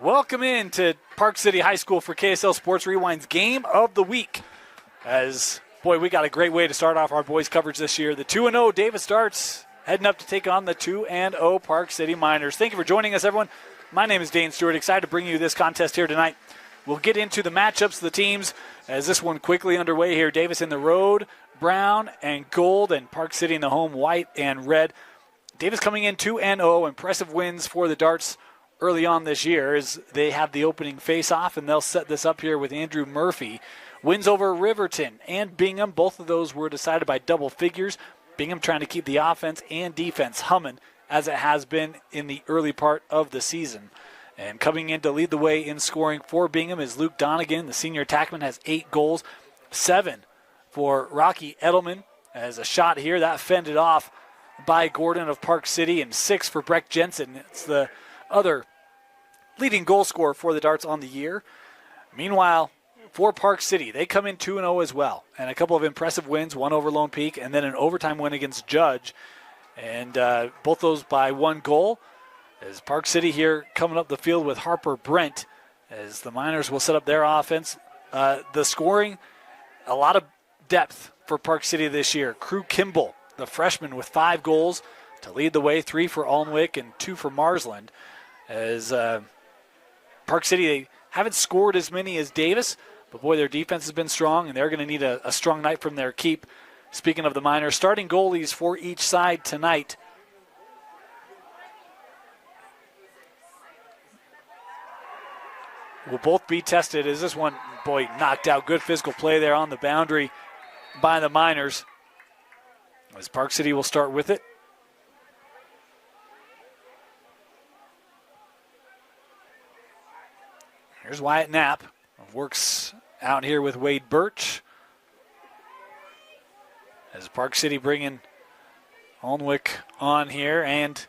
Welcome in to Park City High School for KSL Sports Rewind's Game of the Week. We got a great way to start off our boys coverage this year. The 2-0 Davis Darts heading up to take on the 2-0 Park City Miners. Thank you for joining us, everyone. My name is Dane Stewart. Excited to bring you this contest here tonight. We'll get into the matchups of the teams as this one quickly underway here. Davis in the road, brown and gold, and Park City in the home, white and red. Davis coming in 2-0. Impressive wins for the Darts early on this year as they have the opening face-off, and they'll set this up here with Andrew Murphy. Wins over Riverton and Bingham. Both of those were decided by double figures. Bingham trying to keep the offense and defense humming as it has been in the early part of the season. And coming in to lead the way in scoring for Bingham is Luke Donegan. The senior attackman has 8 goals, 7 for Rocky Edelman. As a shot here, that fended off by Gordon of Park City, and 6 for Breck Jensen. It's the other leading goal scorer for the Darts on the year. Meanwhile, for Park City, they come in 2-0 as well. And a couple of impressive wins, one over Lone Peak and then an overtime win against Judge. And both those by 1 goal. As Park City here coming up the field with Harper Brent as the Miners will set up their offense. The scoring, a lot of depth for Park City this year. Crew Kimball, the freshman, with 5 goals to lead the way, 3 for Alnwick and 2 for Marsland. As Park City, they haven't scored as many as Davis, but boy, their defense has been strong, and they're going to need a strong night from their keep. Speaking of the Miners, starting goalies for each side tonight. Will both be tested as this one, boy, knocked out. Good physical play there on the boundary by the Miners. As Park City will start with it. Here's Wyatt Knapp. Works out here with Wade Birch. As Park City bringing Alnwick on here and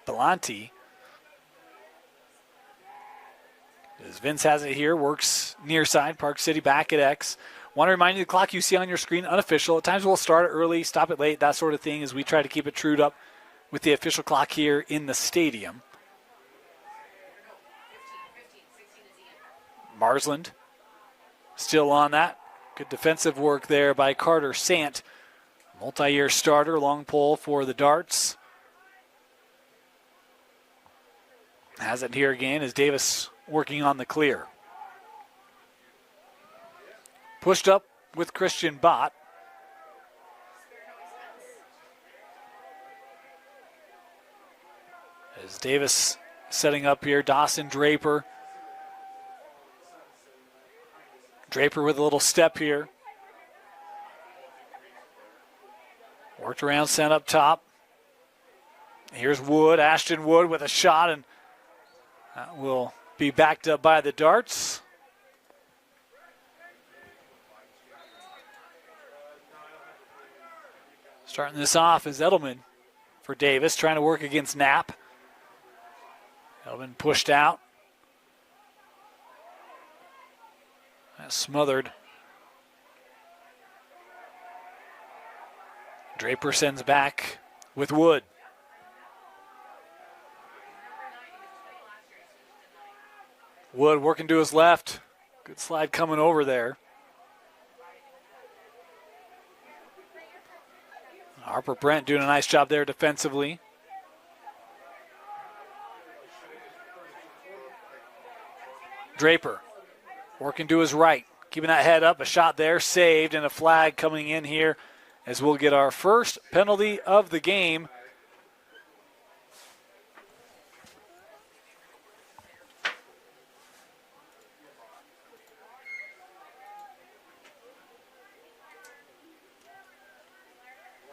Belanti. As Vince has it here, works near side. Park City back at X. Want to remind you the clock you see on your screen, unofficial. At times we'll start it early, stop it late, that sort of thing, as we try to keep it trued up with the official clock here in the stadium. Marsland still on that. Good defensive work there by Carter Sant. Multi-year starter, long pole for the Darts. Has it here again as Davis working on the clear. Pushed up with Christian Bott. As Davis setting up here, Dawson Draper. Draper with a little step here. Worked around, sent up top. Here's Wood, Ashton Wood with a shot, and that will be backed up by the Darts. Starting this off is Edelman for Davis, trying to work against Knapp. Edelman pushed out. Smothered. Draper sends back with Wood. Wood working to his left. Good slide coming over there. Harper Brent doing a nice job there defensively. Draper working to his right, keeping that head up. A shot there, saved, and a flag coming in here as we'll get our first penalty of the game.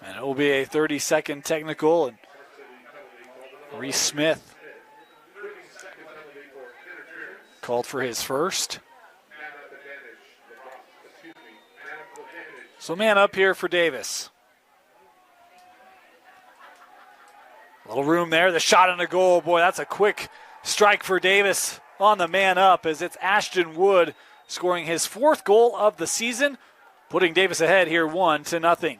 And it will be a 30-second technical, and Reese Smith called for his first. So man up here for Davis. A little room there. The shot on the goal. Boy, that's a quick strike for Davis on the man up as it's Ashton Wood scoring his 4th goal of the season, putting Davis ahead here 1-0.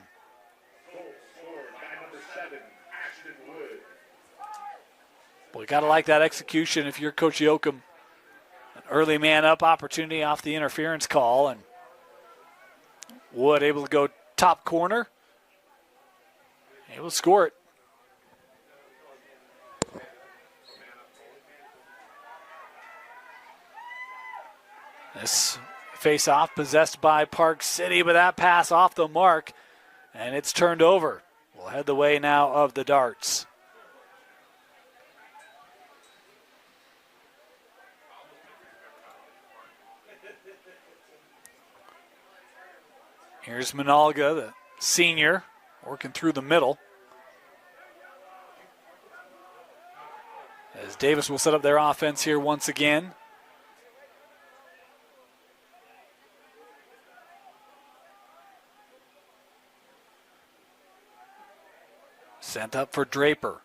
Boy, got to like that execution if you're Coach Yoakum. An early man-up opportunity off the interference call, and Wood able to go top corner. Able to score it. This face-off possessed by Park City, but that pass off the mark, and it's turned over. We'll head the way now of the Darts. Here's Manalga, the senior, working through the middle. As Davis will set up their offense here once again. Sent up for Draper.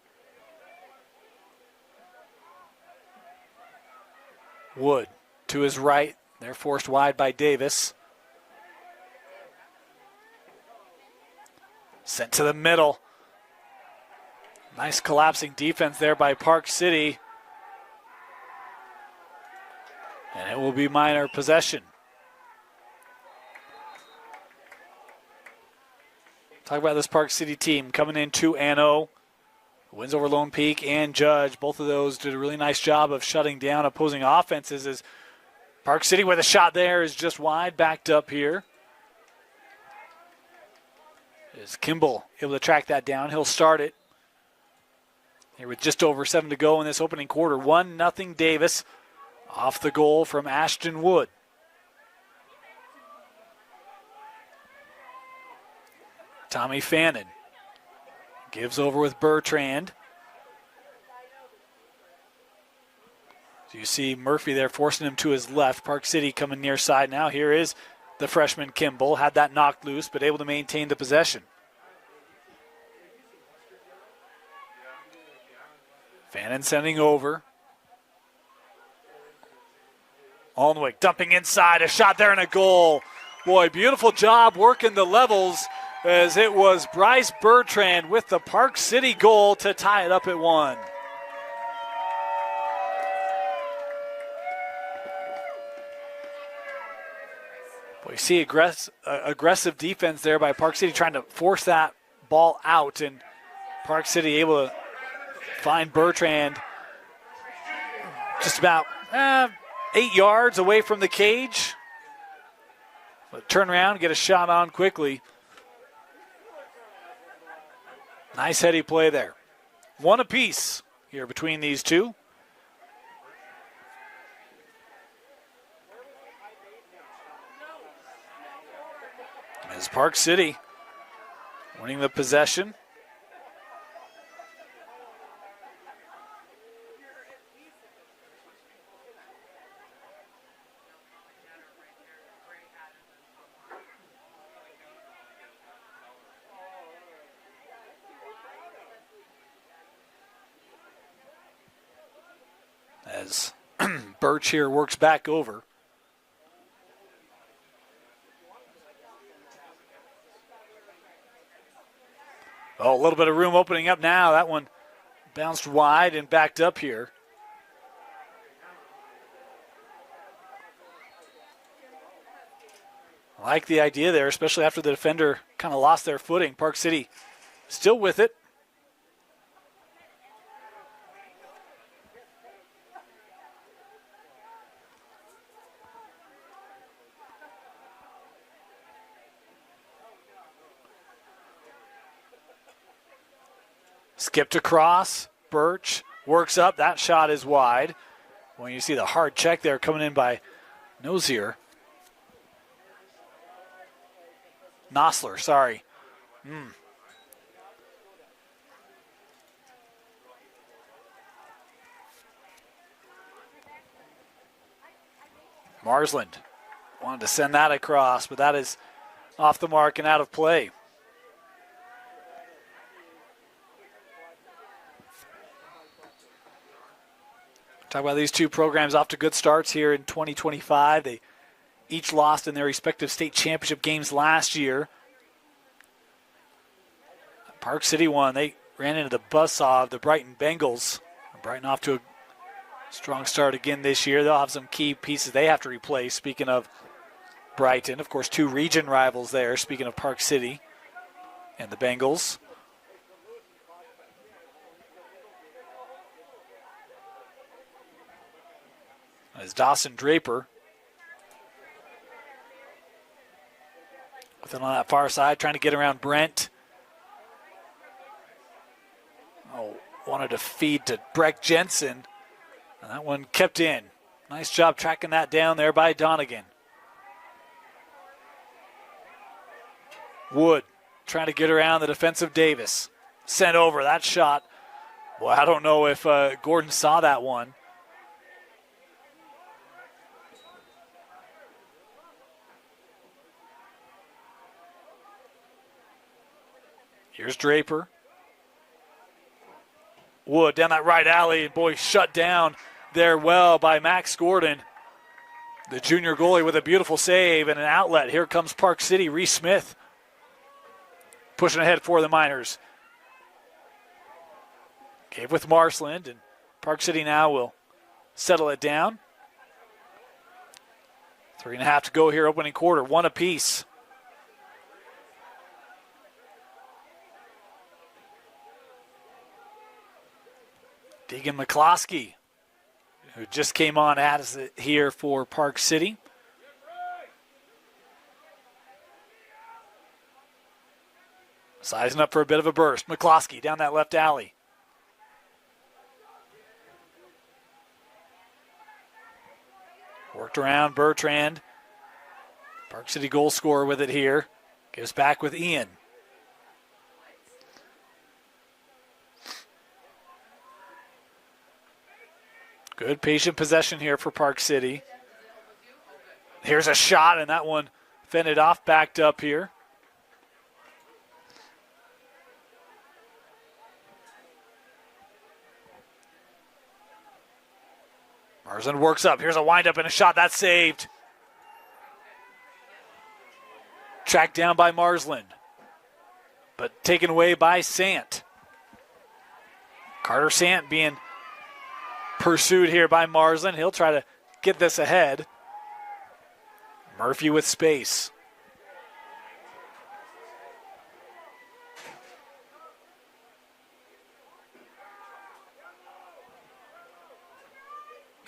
Wood to his right. They're forced wide by Davis. Sent to the middle. Nice collapsing defense there by Park City. And it will be minor possession. Talk about this Park City team coming in 2-0. Wins over Lone Peak and Judge. Both of those did a really nice job of shutting down opposing offenses. As Park City with a shot there is just wide, backed up here. Is Kimball able to track that down? He'll start it. Here with just over 7 to go in this opening quarter. 1-0 Davis off the goal from Ashton Wood. Tommy Fannin gives over with Bertrand. So you see Murphy there forcing him to his left. Park City coming near side now. Here is the freshman Kimball. Had that knocked loose, but able to maintain the possession. Fannin sending over. Alnwick dumping inside. A shot there and a goal. Boy, beautiful job working the levels, as it was Bryce Bertrand with the Park City goal to tie it up at 1. Boy, you see aggressive defense there by Park City trying to force that ball out, and Park City able to find Bertrand just about 8 yards away from the cage. But turn around, get a shot on quickly. Nice heady play there. 1 apiece here between these two. As Park City winning the possession. As Birch here works back over. Oh, a little bit of room opening up now. That one bounced wide and backed up here. I like the idea there, especially after the defender kind of lost their footing. Park City still with it. Skipped across. Birch works up. That shot is wide. When you see the hard check there coming in by Nosier. Nosler, sorry. Marsland wanted to send that across, but that is off the mark and out of play. Talk about these two programs off to good starts here in 2025. They each lost in their respective state championship games last year. Park City won. They ran into the buzzsaw of the Brighton Bengals. Brighton off to a strong start again this year. They'll have some key pieces they have to replace. Speaking of Brighton, of course, two region rivals there. Speaking of Park City and the Bengals. As Dawson Draper with it on that far side, trying to get around Brent. Oh, wanted to feed to Breck Jensen. And that one kept in. Nice job tracking that down there by Donegan. Wood trying to get around the defensive Davis. Sent over that shot. Well, I don't know if Gordon saw that one. Here's Draper. Wood down that right alley. Boy, shut down there well by Max Gordon. The junior goalie with a beautiful save and an outlet. Here comes Park City. Reese Smith pushing ahead for the Miners. Gave with Marsland, and Park City now will settle it down. 3.5 to go here, opening quarter. One apiece. Deegan McCloskey, who just came on as it here for Park City. Sizing up for a bit of a burst. McCloskey down that left alley. Worked around Bertrand. Park City goal scorer with it here. Gives back with Ian. Good patient possession here for Park City. Here's a shot, and that one fended off, backed up here. Marsland works up. Here's a windup and a shot. That's saved. Tracked down by Marsland, but taken away by Sant. Carter Sant being pursued here by Marsland. He'll try to get this ahead. Murphy with space.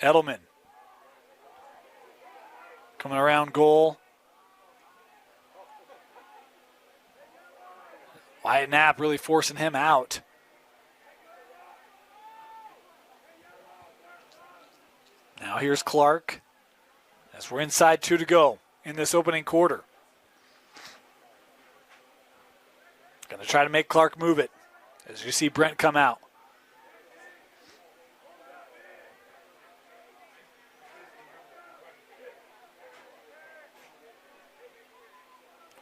Edelman coming around goal. Wyatt Knapp really forcing him out. Now here's Clark as we're inside 2 to go in this opening quarter. Going to try to make Clark move it as you see Brent come out.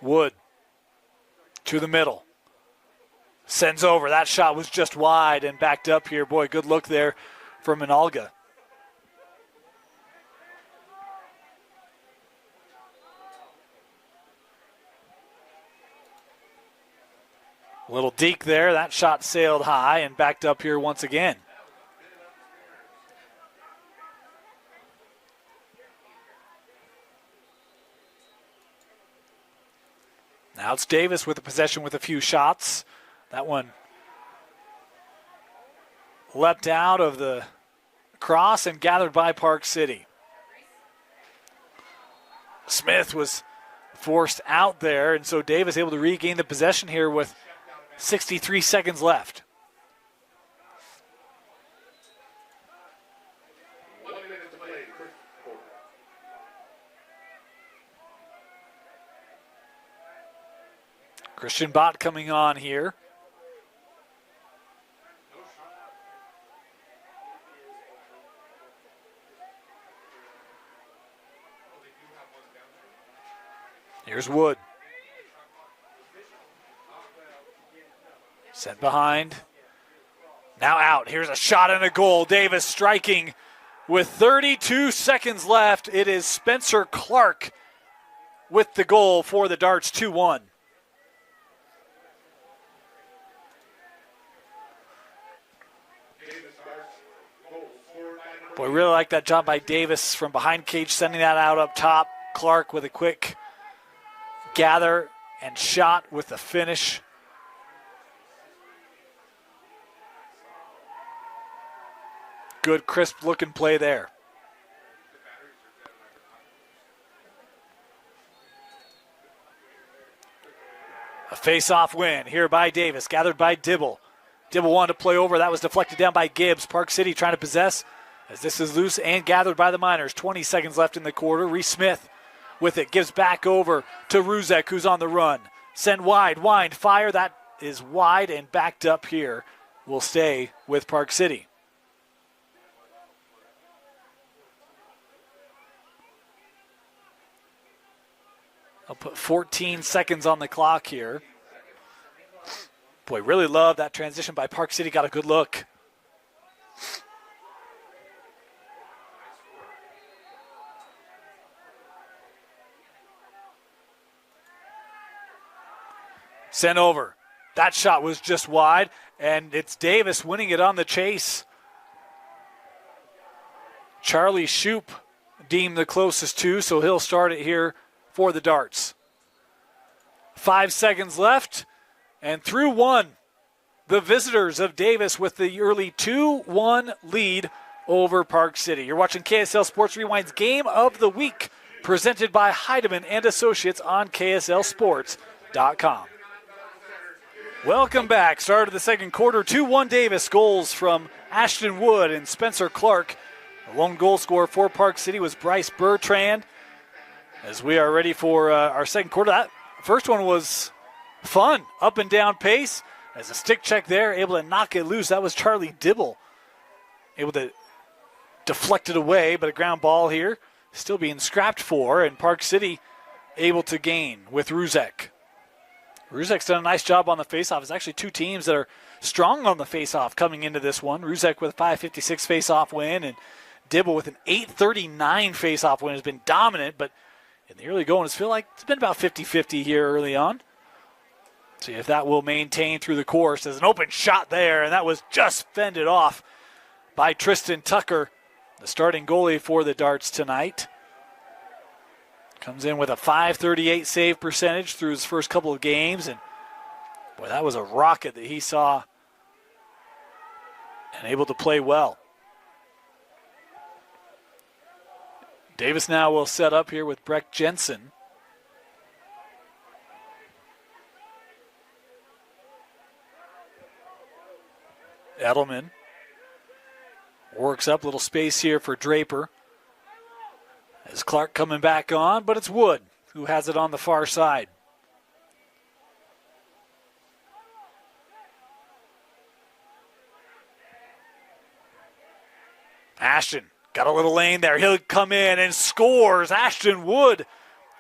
Wood to the middle. Sends over. That shot was just wide and backed up here. Boy, good look there from Minalga. A little deke there. That shot sailed high and backed up here once again. Now it's Davis with the possession with a few shots. That one leapt out of the cross and gathered by Park City. Smith was forced out there, and so Davis able to regain the possession here with 63 seconds left. Christian Bott coming on here. Here's Wood. Sent behind. Now out. Here's a shot and a goal. Davis striking with 32 seconds left. It is Spencer Clark with the goal for the Darts, 2-1. Boy, really like that job by Davis from behind cage, sending that out up top. Clark with a quick gather and shot with the finish. Good, crisp-looking play there. A face-off win here by Davis, gathered by Dibble. Dibble wanted to play over. That was deflected down by Gibbs. Park City trying to possess as this is loose and gathered by the Miners. 20 seconds left in the quarter. Reese Smith with it. Gives back over to Ruzek, who's on the run. Sent wide. Wind. Fire. That is wide and backed up here. Will stay with Park City. I'll put 14 seconds on the clock here. Boy, really love that transition by Park City. Got a good look. Sent over. That shot was just wide, and it's Davis winning it on the chase. Charlie Shoup deemed the closest to, so he'll start it here for the Darts. 5 seconds left, and through one, the visitors of Davis with the early 2-1 lead over Park City. You're watching KSL Sports Rewind's Game of the Week, presented by Heidemann and Associates on KSLSports.com. Welcome back. Start of the second quarter, 2-1 Davis. Goals from Ashton Wood and Spencer Clark. The lone goal scorer for Park City was Bryce Bertrand. As we are ready for our second quarter, that first one was fun, up and down pace. As a stick check there, able to knock it loose. That was Charlie Dibble, able to deflect it away, but a ground ball here still being scrapped for, and Park City able to gain with Ruzek. Ruzek's done a nice job on the faceoff. It's actually two teams that are strong on the faceoff coming into this one. Ruzek with a 5:56 faceoff win, and Dibble with an 8:39 faceoff win has been dominant, but in the early going, it's feel like it's been about 50-50 here early on. See if that will maintain through the course. There's an open shot there, and that was just fended off by Tristan Tucker, the starting goalie for the Darts tonight. Comes in with a .538 save percentage through his first couple of games, and boy, that was a rocket that he saw and able to play well. Davis now will set up here with Breck Jensen. Edelman works up, little space here for Draper. As Clark coming back on, but it's Wood who has it on the far side. Ashton got a little lane there. He'll come in and scores. Ashton Wood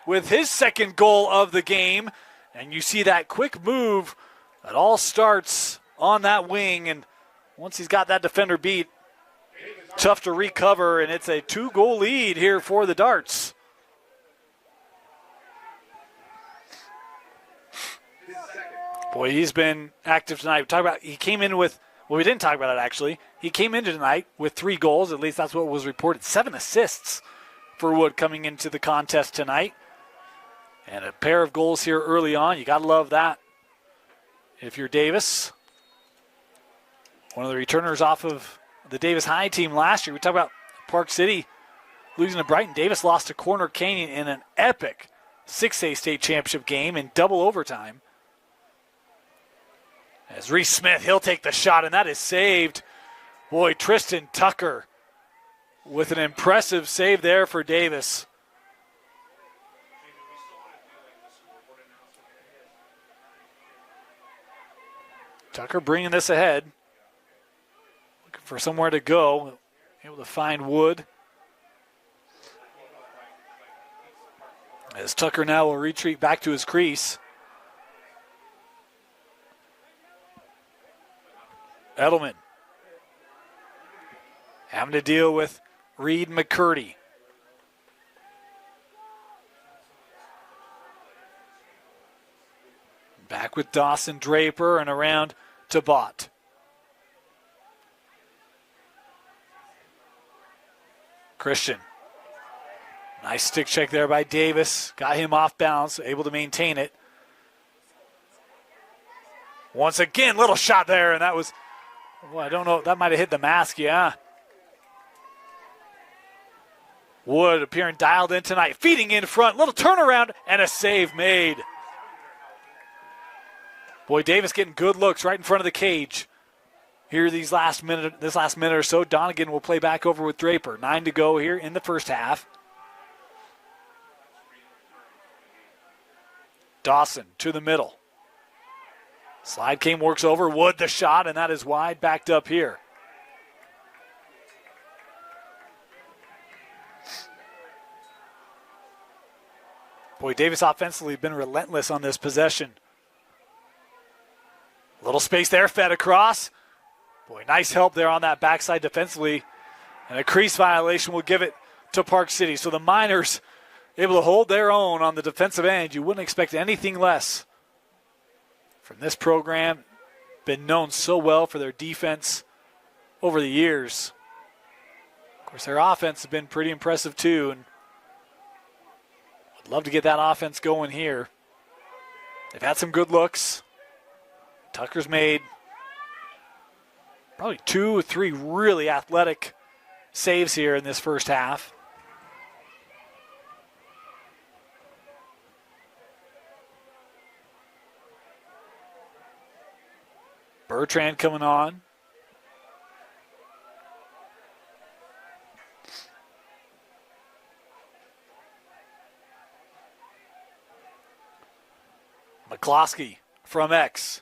with his second goal of the game. And you see that quick move. It all starts on that wing. And once he's got that defender beat, tough to recover. And it's a 2-goal lead here for the Darts. Boy, he's been active tonight. He came in with, well, we didn't talk about it actually. He came into tonight with 3 goals, at least that's what was reported. 7 assists for Wood coming into the contest tonight. And a pair of goals here early on. You got to love that if you're Davis. One of the returners off of the Davis High team last year. We talked about Park City losing to Brighton. Davis lost to Corner Canyon in an epic 6A state championship game in double overtime. As Reese Smith, he'll take the shot, and that is saved. Boy, Tristan Tucker with an impressive save there for Davis. Tucker bringing this ahead. Looking for somewhere to go. Able to find Wood. As Tucker now will retreat back to his crease. Edelman having to deal with Reed McCurdy. Back with Dawson Draper and around to Bott. Christian. Nice stick check there by Davis. Got him off balance, able to maintain it. Once again, little shot there, and that was, well, I don't know, that might have hit the mask, yeah. Wood appearing dialed in tonight, feeding in front, little turnaround, and a save made. Boy, Davis getting good looks right in front of the cage. Here this last minute or so, Donegan will play back over with Draper. 9 to go here in the first half. Dawson to the middle. Slide came, works over. Wood the shot, and that is wide, backed up here. Boy, Davis offensively been relentless on this possession. Little space there, fed across. Boy, nice help there on that backside defensively. And a crease violation will give it to Park City. So the Miners able to hold their own on the defensive end. You wouldn't expect anything less from this program. Been known so well for their defense over the years. Of course, their offense has been pretty impressive too. And I'd love to get that offense going here. They've had some good looks. Tucker's made probably 2 or 3 really athletic saves here in this first half. Bertrand coming on. McCloskey from X.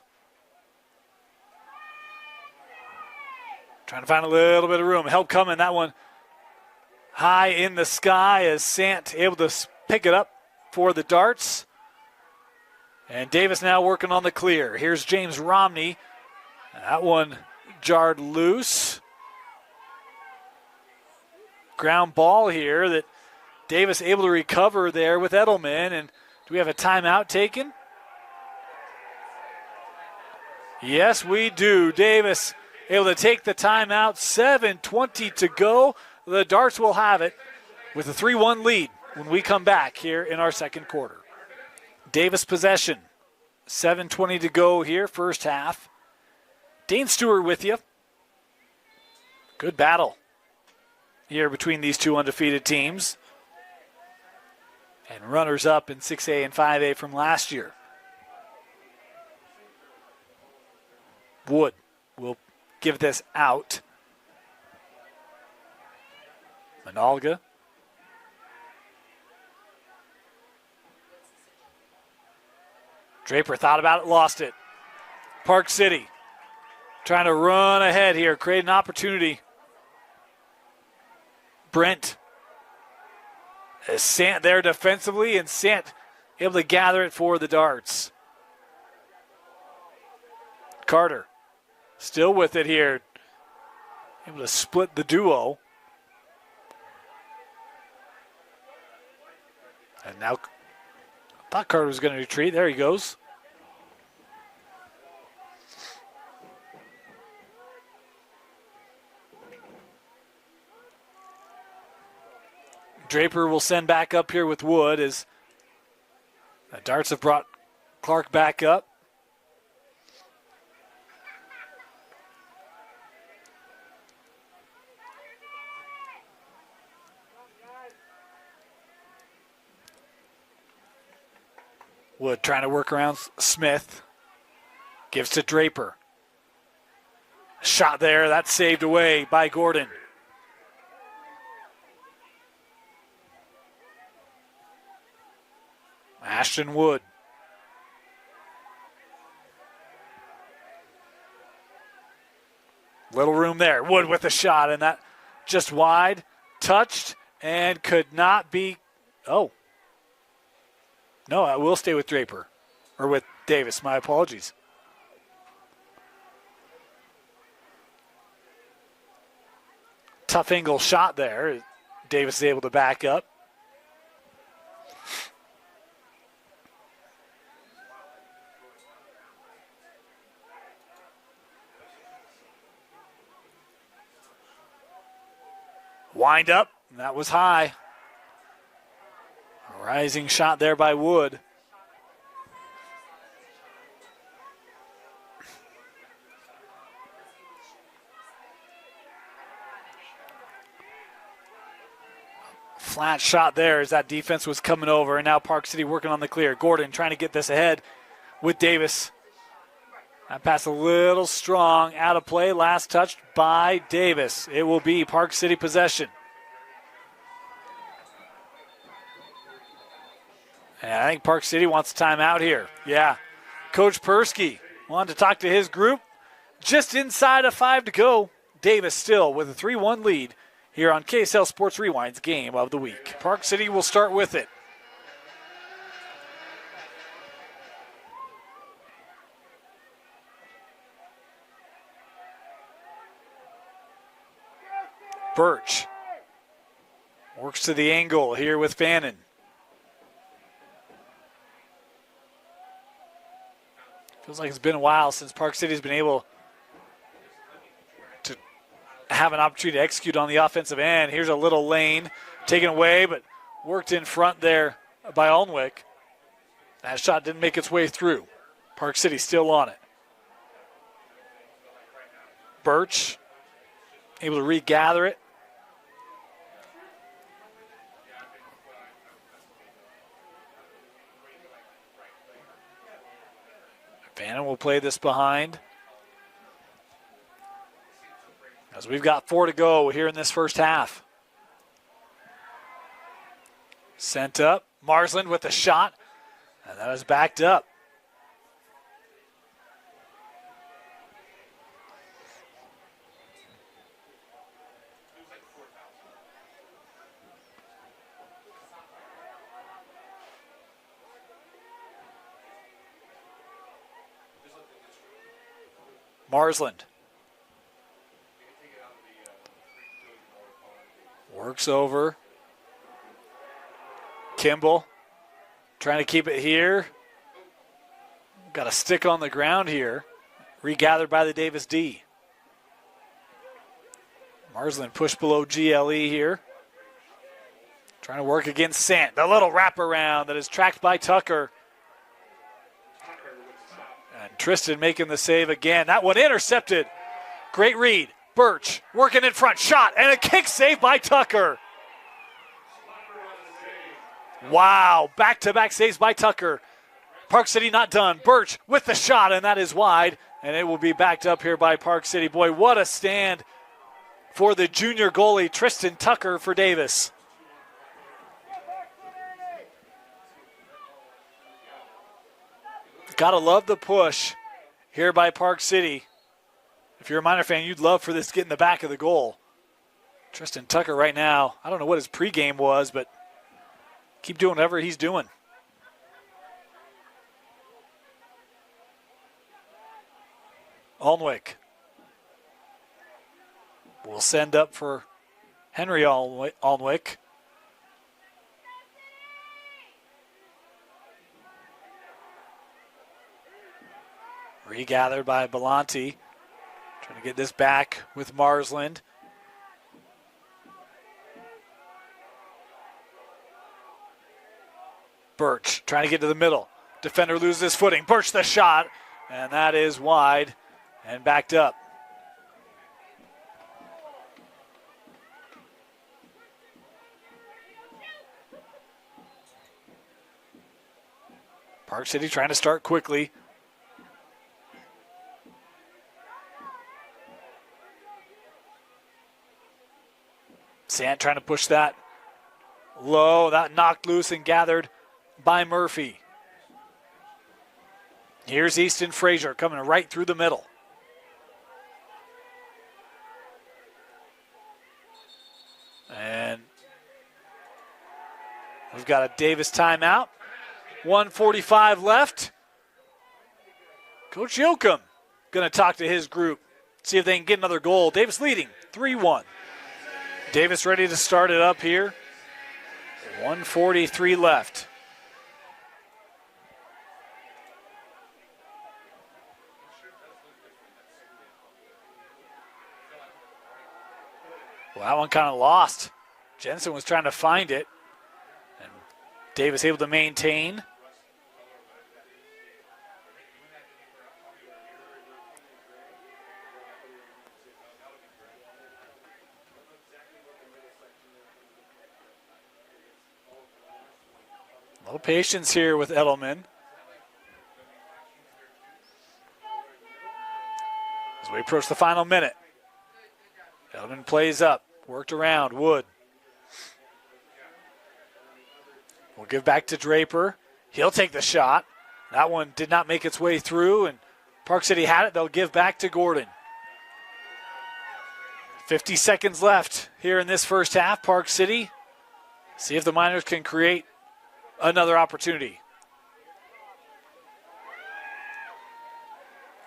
Trying to find a little bit of room. Help coming. That one high in the sky as Sant able to pick it up for the darts. And Davis now working on the clear. Here's James Romney. That one jarred loose. Ground ball here that Davis able to recover there with Edelman. And do we have a timeout taken? Yes, we do. Davis able to take the timeout. 7:20 to go. The Darts will have it with a 3-1 lead when we come back here in our second quarter. Davis possession. 7:20 to go here, first half. Dane Stewart with you. Good battle here between these two undefeated teams. And runners up in 6A and 5A from last year. Wood will give this out. Manalga. Draper thought about it, lost it. Park City trying to run ahead here, create an opportunity. Brent is Sant there defensively, and Sant able to gather it for the Darts. Carter still with it here. Able to split the duo. And now, I thought Carter was going to retreat. There he goes. Draper will send back up here with Wood as the Darts have brought Clark back up. Wood trying to work around Smith. Gives to Draper. Shot there. That's saved away by Gordon. Ashton Wood. Little room there. Wood with a shot, and that just wide. Touched and could not be. Oh. No, I will stay with Draper. Or with Davis. My apologies. Tough angle shot there. Davis is able to back up. Wind up. And that was high. A rising shot there by Wood. Flat shot there as that defense was coming over, and now Park City working on the clear. Gordon trying to get this ahead with Davis. That pass a little strong, out of play. Last touched by Davis. It will be Park City possession. And I think Park City wants a timeout here. Yeah. Coach Persky wanted to talk to his group. Just inside of 5 to go. Davis still with a 3-1 lead here on KSL Sports Rewind's Game of the Week. Park City will start with it. Birch works to the angle here with Fannin. Feels like it's been a while since Park City's been able to have an opportunity to execute on the offensive end. Here's a little lane taken away, but worked in front there by Alnwick. That shot didn't make its way through. Park City still on it. Birch able to regather it. Fannin will play this behind. As we've got 4 to go here in this first half. Sent up. Marsland with the shot. And that is backed up. Marsland works over. Kimball trying to keep it here. Got a stick on the ground here. Regathered by the Davis D. Marsland pushed below GLE here. Trying to work against Sant. The little wraparound that is tracked by Tucker. And Tristan making the save again. That one intercepted. Great read. Birch working in front. Shot and a kick save by Tucker. Wow. Back-to-back saves by Tucker. Park City not done. Birch with the shot, and that is wide. And it will be backed up here by Park City. Boy, what a stand for the junior goalie, Tristan Tucker, for Davis. Gotta love the push here by Park City. If you're a Miner fan, you'd love for this to get in the back of the goal. Tristan Tucker right now, I don't know what his pregame was, but keep doing whatever he's doing. Alnwick will send up for Henry Alnwick. Regathered by Belanti. Trying to get this back with Marsland. Birch trying to get to the middle. Defender loses his footing. Birch the shot, and that is wide and backed up. Park City trying to start quickly. Sant trying to push that low. That knocked loose and gathered by Murphy. Here's Easton Frazier coming right through the middle. And we've got a Davis timeout. 1:45 left. Coach Yoakum going to talk to his group, see if they can get another goal. Davis leading 3-1. Davis ready to start it up here. 1:43 left. Well, that one kind of lost. Jensen was trying to find it. And Davis able to maintain. A little patience here with Edelman. As we approach the final minute. Edelman plays up, worked around, Wood. We'll give back to Draper. He'll take the shot. That one did not make its way through, and Park City had it. They'll give back to Gordon. 50 seconds left here in this first half. Park City, see if the Miners can create another opportunity.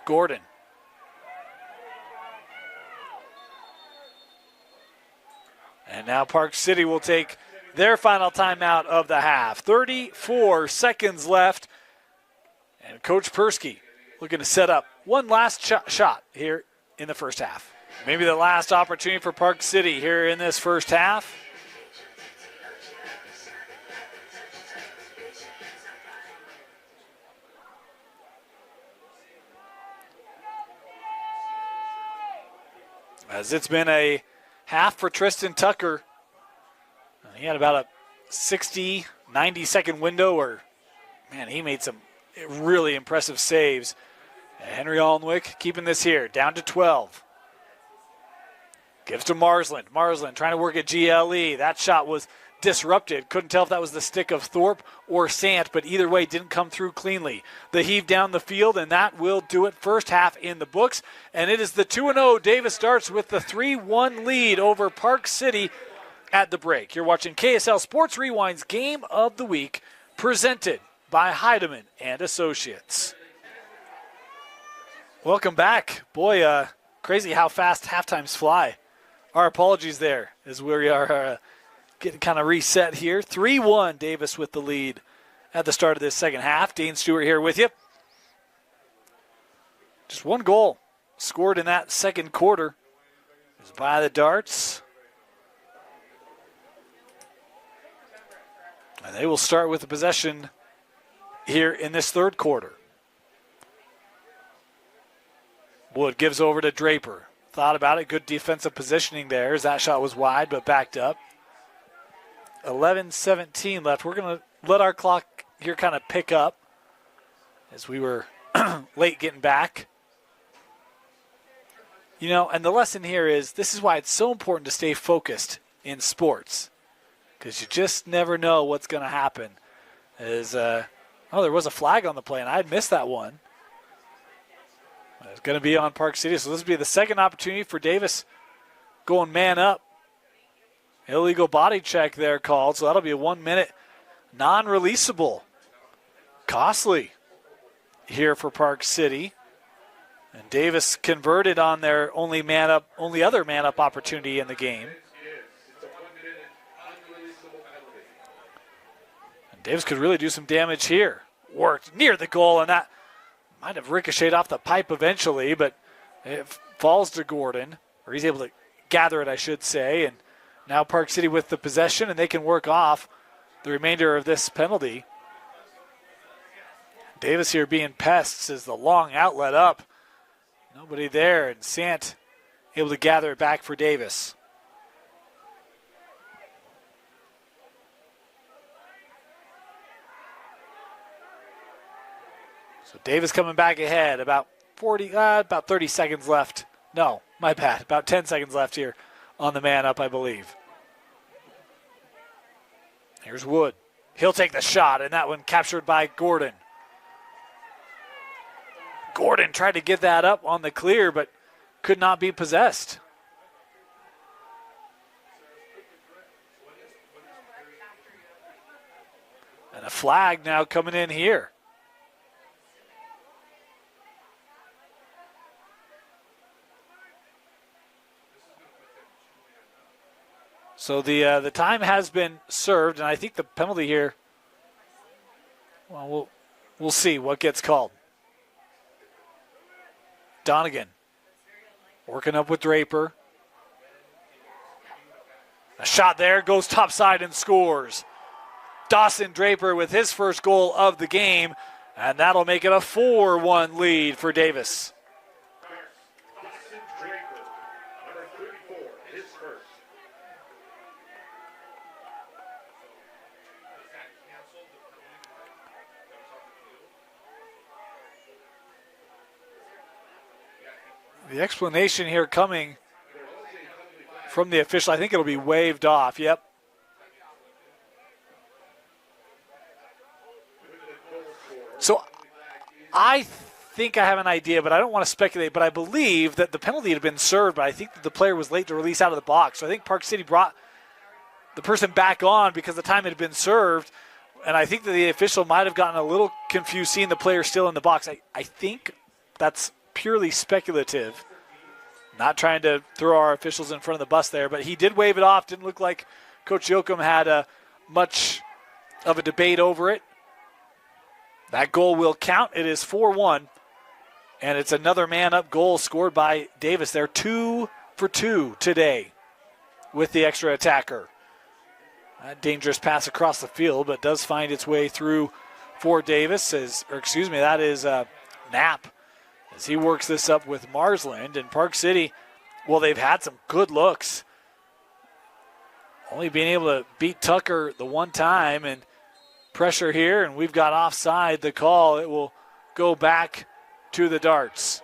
Gordon. And now Park City will take their final timeout of the half. 34 seconds left. And Coach Persky looking to set up one last shot here in the first half. Maybe the last opportunity for Park City here in this first half. As it's been a half for Tristan Tucker. He had about a 60, 90-second window where, man, he made some really impressive saves. Henry Alnwick keeping this here, down to 12. Gives to Marsland. Marsland trying to work at GLE. That shot was disrupted. Couldn't tell if that was the stick of Thorpe or Sant, but either way, didn't come through cleanly. The heave down the field, and that will do it. First half in the books, and it is the 2-0. Davis starts with the 3-1 lead over Park City at the break. You're watching KSL Sports Rewind's Game of the Week, presented by Heidemann and Associates. Welcome back. Boy, crazy how fast halftimes fly. Our apologies there as we are getting kind of reset here. 3-1, Davis with the lead at the start of this second half. Dane Stewart here with you. Just one goal scored in that second quarter. It was by the Darts. And they will start with the possession here in this third quarter. Wood gives over to Draper. Thought about it. Good defensive positioning there as that shot was wide but backed up. 11:17 left. We're going to let our clock here kind of pick up as we were late getting back. You know, and the lesson here is this is why it's so important to stay focused in sports, because you just never know what's going to happen. There was a flag on the play, and I had missed that one. It's going to be on Park City, so this will be the second opportunity for Davis going man up. Illegal body check there called, so that'll be a 1 minute non-releasable. Costly here for Park City. And Davis converted on their only other man-up opportunity in the game. And Davis could really do some damage here. Worked near the goal, and that might have ricocheted off the pipe eventually, but it falls to Gordon, or he's able to gather it, I should say. And now Park City with the possession, and they can work off the remainder of this penalty. Davis here being pests as the long outlet up. Nobody there, and Sant able to gather it back for Davis. So Davis coming back ahead, about 30 seconds left. No, my bad, about 10 seconds left here on the man up, I believe. Here's Wood. He'll take the shot, and that one captured by Gordon. Gordon tried to get that up on the clear, but could not be possessed. And a flag now coming in here. So the time has been served, and I think the penalty here, well, we'll see what gets called. Donegan working up with Draper. A shot there, goes topside and scores. Dawson Draper with his first goal of the game, and that'll make it a 4-1 lead for Davis. The explanation here coming from the official, I think it'll be waved off. Yep. So I think I have an idea, but I don't want to speculate, but I believe that the penalty had been served, but I think that the player was late to release out of the box. So I think Park City brought the person back on because the time had been served, and I think that the official might have gotten a little confused seeing the player still in the box. I think that's purely speculative. Not trying to throw our officials in front of the bus there, but he did wave it off. Didn't look like Coach Yoakum had much of a debate over it. That goal will count. It is 4-1, and it's another man-up goal scored by Davis there. 2 for 2 today with the extra attacker. A dangerous pass across the field, but does find its way through for Davis. That is Knapp as he works this up with Marsland. And Park City, well, they've had some good looks. Only being able to beat Tucker the one time, and pressure here, and we've got offside the call. It will go back to the Darts.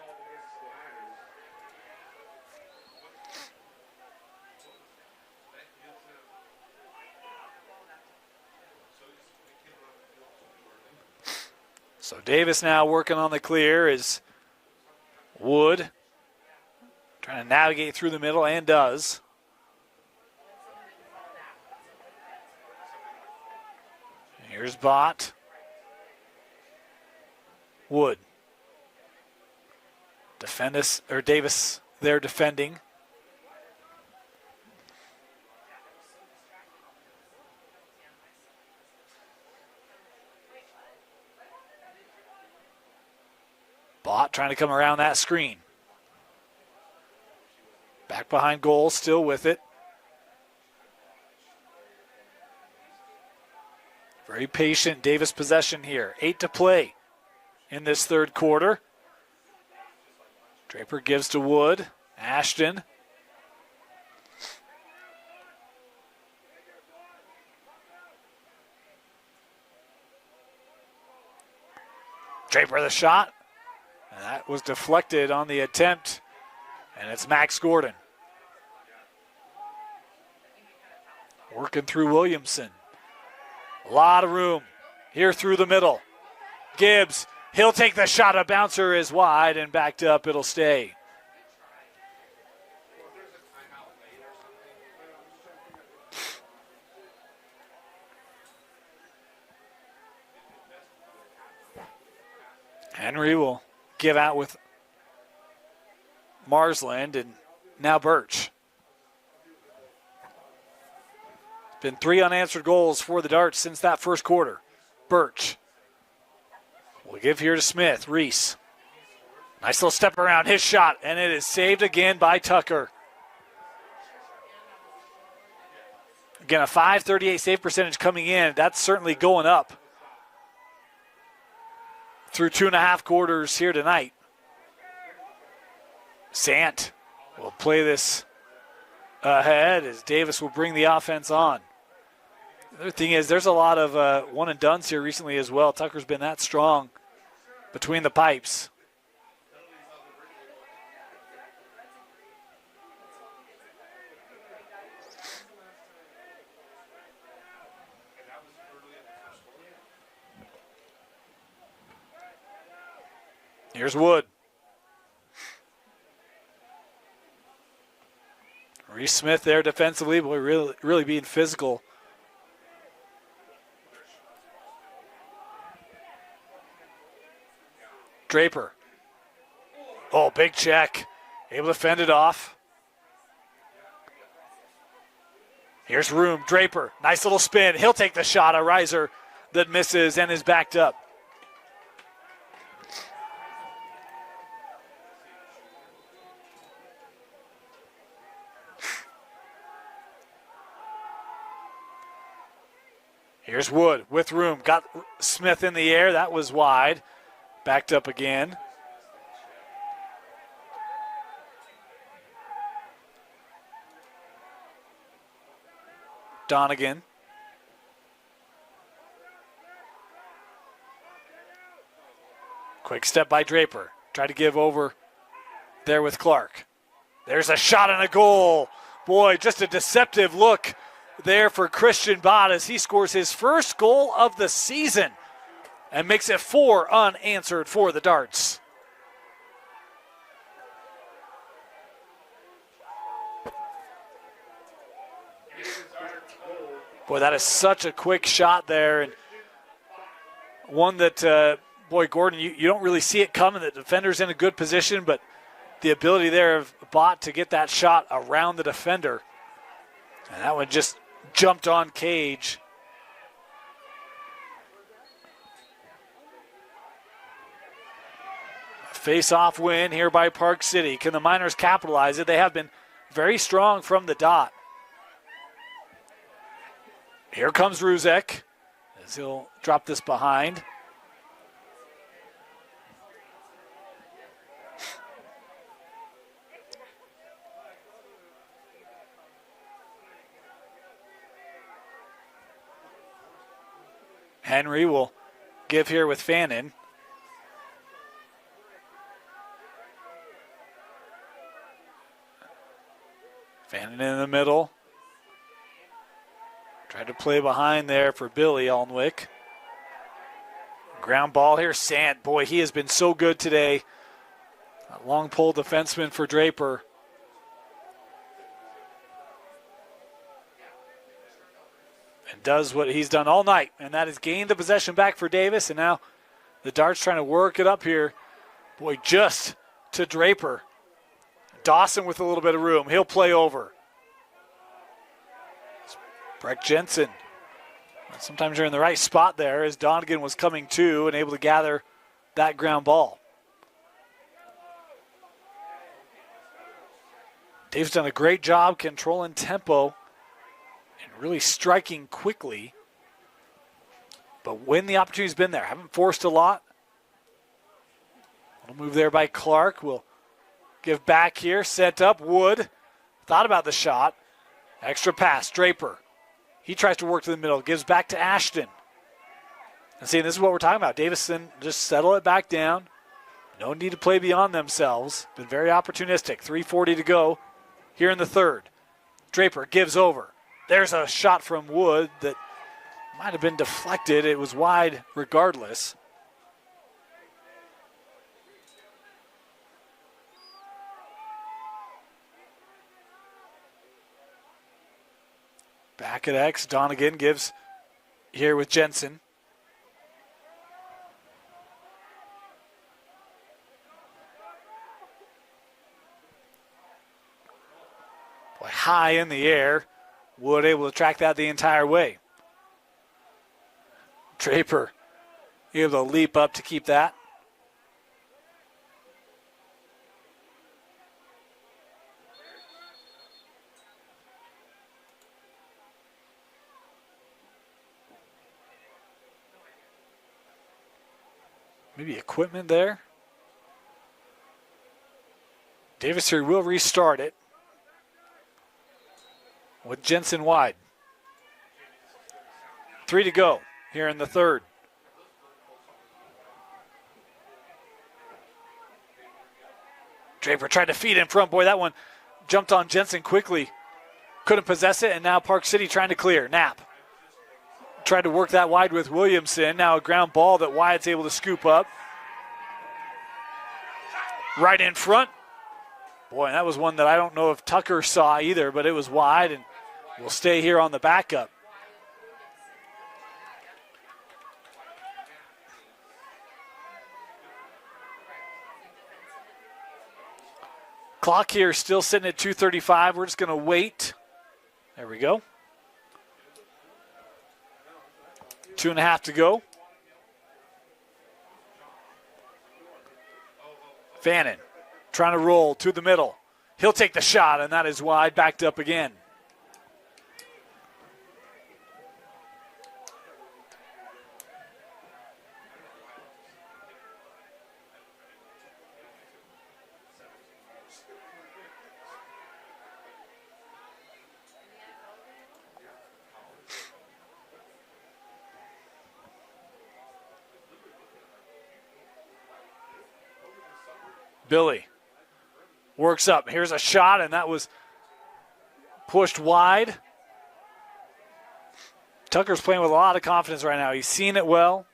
So Davis now working on the clear is Wood. Trying to navigate through the middle, and does. Here's Bott. Wood. Davis there defending. Bott trying to come around that screen. Back behind goal, still with it. Very patient Davis possession here. 8 to play in this third quarter. Draper gives to Wood. Ashton. Draper the shot. And that was deflected on the attempt. And it's Max Gordon. Working through Williamson. A lot of room here through the middle. Gibbs, he'll take the shot. A bouncer is wide and backed up. It'll stay. Henry will give out with Marsland, and now Birch. Been 3 unanswered goals for the Darts since that first quarter. Birch will give here to Smith. Reese. Nice little step around his shot, and it is saved again by Tucker. Again, a .538 save percentage coming in. That's certainly going up through 2.5 quarters here tonight. Sant will play this ahead as Davis will bring the offense on. The other thing is there's a lot of one-and-dones here recently as well. Tucker's been that strong between the pipes. Here's Wood. Reese Smith there defensively, but really being physical. Draper. Oh, big check. Able to fend it off. Here's room. Draper. Nice little spin. He'll take the shot. A riser that misses and is backed up. Here's Wood with room. Got Smith in the air. That was wide. Backed up again. Donegan. Quick step by Draper. Tried to give over there with Clark. There's a shot and a goal. Boy, just a deceptive look there for Christian Bott as he scores his first goal of the season and makes it 4 unanswered for the Darts. Boy, that is such a quick shot there, and one that, boy, Gordon, you don't really see it coming. The defender's in a good position, but the ability there of Bott to get that shot around the defender, and that one just jumped on Cage. A face-off win here by Park City. Can the Miners capitalize it? They have been very strong from the dot. Here comes Ruzek as he'll drop this behind. Henry will give here with Fannin. Fannin in the middle. Tried to play behind there for Billy Alnwick. Ground ball here. Sant, boy, he has been so good today. A long pole defenseman for Draper. And does what he's done all night, and that is gain the possession back for Davis. And now the Darts trying to work it up here. Boy, just to Draper. Dawson with a little bit of room. He'll play over. Breck Jensen. Sometimes you're in the right spot there as Donegan was coming to and able to gather that ground ball. Dave's done a great job controlling tempo and really striking quickly. But when the opportunity's been there, haven't forced a lot. Little move there by Clark. Will give back here. Set up. Wood. Thought about the shot. Extra pass. Draper. He tries to work to the middle. Gives back to Ashton. And see, this is what we're talking about. Davison just settle it back down. No need to play beyond themselves. Been very opportunistic. 3:40 to go here in the third. Draper gives over. There's a shot from Wood that might have been deflected. It was wide regardless. Back at X, Donegan gives here with Jensen. Boy, high in the air. Wood able to track that the entire way. Draper able to leap up to keep that. Maybe equipment there. Davis here will restart it with Jensen wide. 3 to go here in the third. Draper tried to feed in front. Boy, that one jumped on Jensen quickly. Couldn't possess it, and now Park City trying to clear. Knapp tried to work that wide with Williamson. Now a ground ball that Wyatt's able to scoop up. Right in front. Boy, that was one that I don't know if Tucker saw either, but it was wide and will stay here on the backup. Clock here still sitting at 2:35. We're just going to wait. There we go. 2.5 to go. Fannin trying to roll to the middle. He'll take the shot, and that is wide, backed up again. Billy works up. Here's a shot, and that was pushed wide. Tucker's playing with a lot of confidence right now. He's seen it well.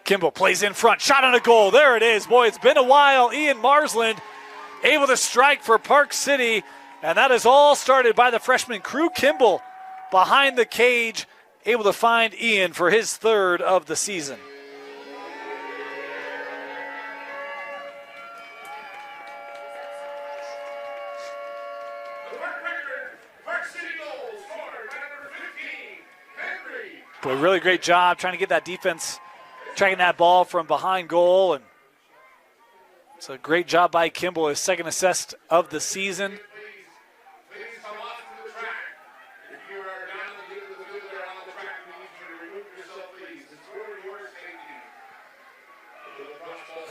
Kimball plays in front, shot on a goal. There it is. Boy, it's been a while. Ian Marsland able to strike for Park City, and that is all started by the freshman Crew Kimball behind the cage, able to find Ian for his third of the season. Boy, really great job trying to get that defense, tracking that ball from behind goal, and it's a great job by Kimball, his second assist of the season.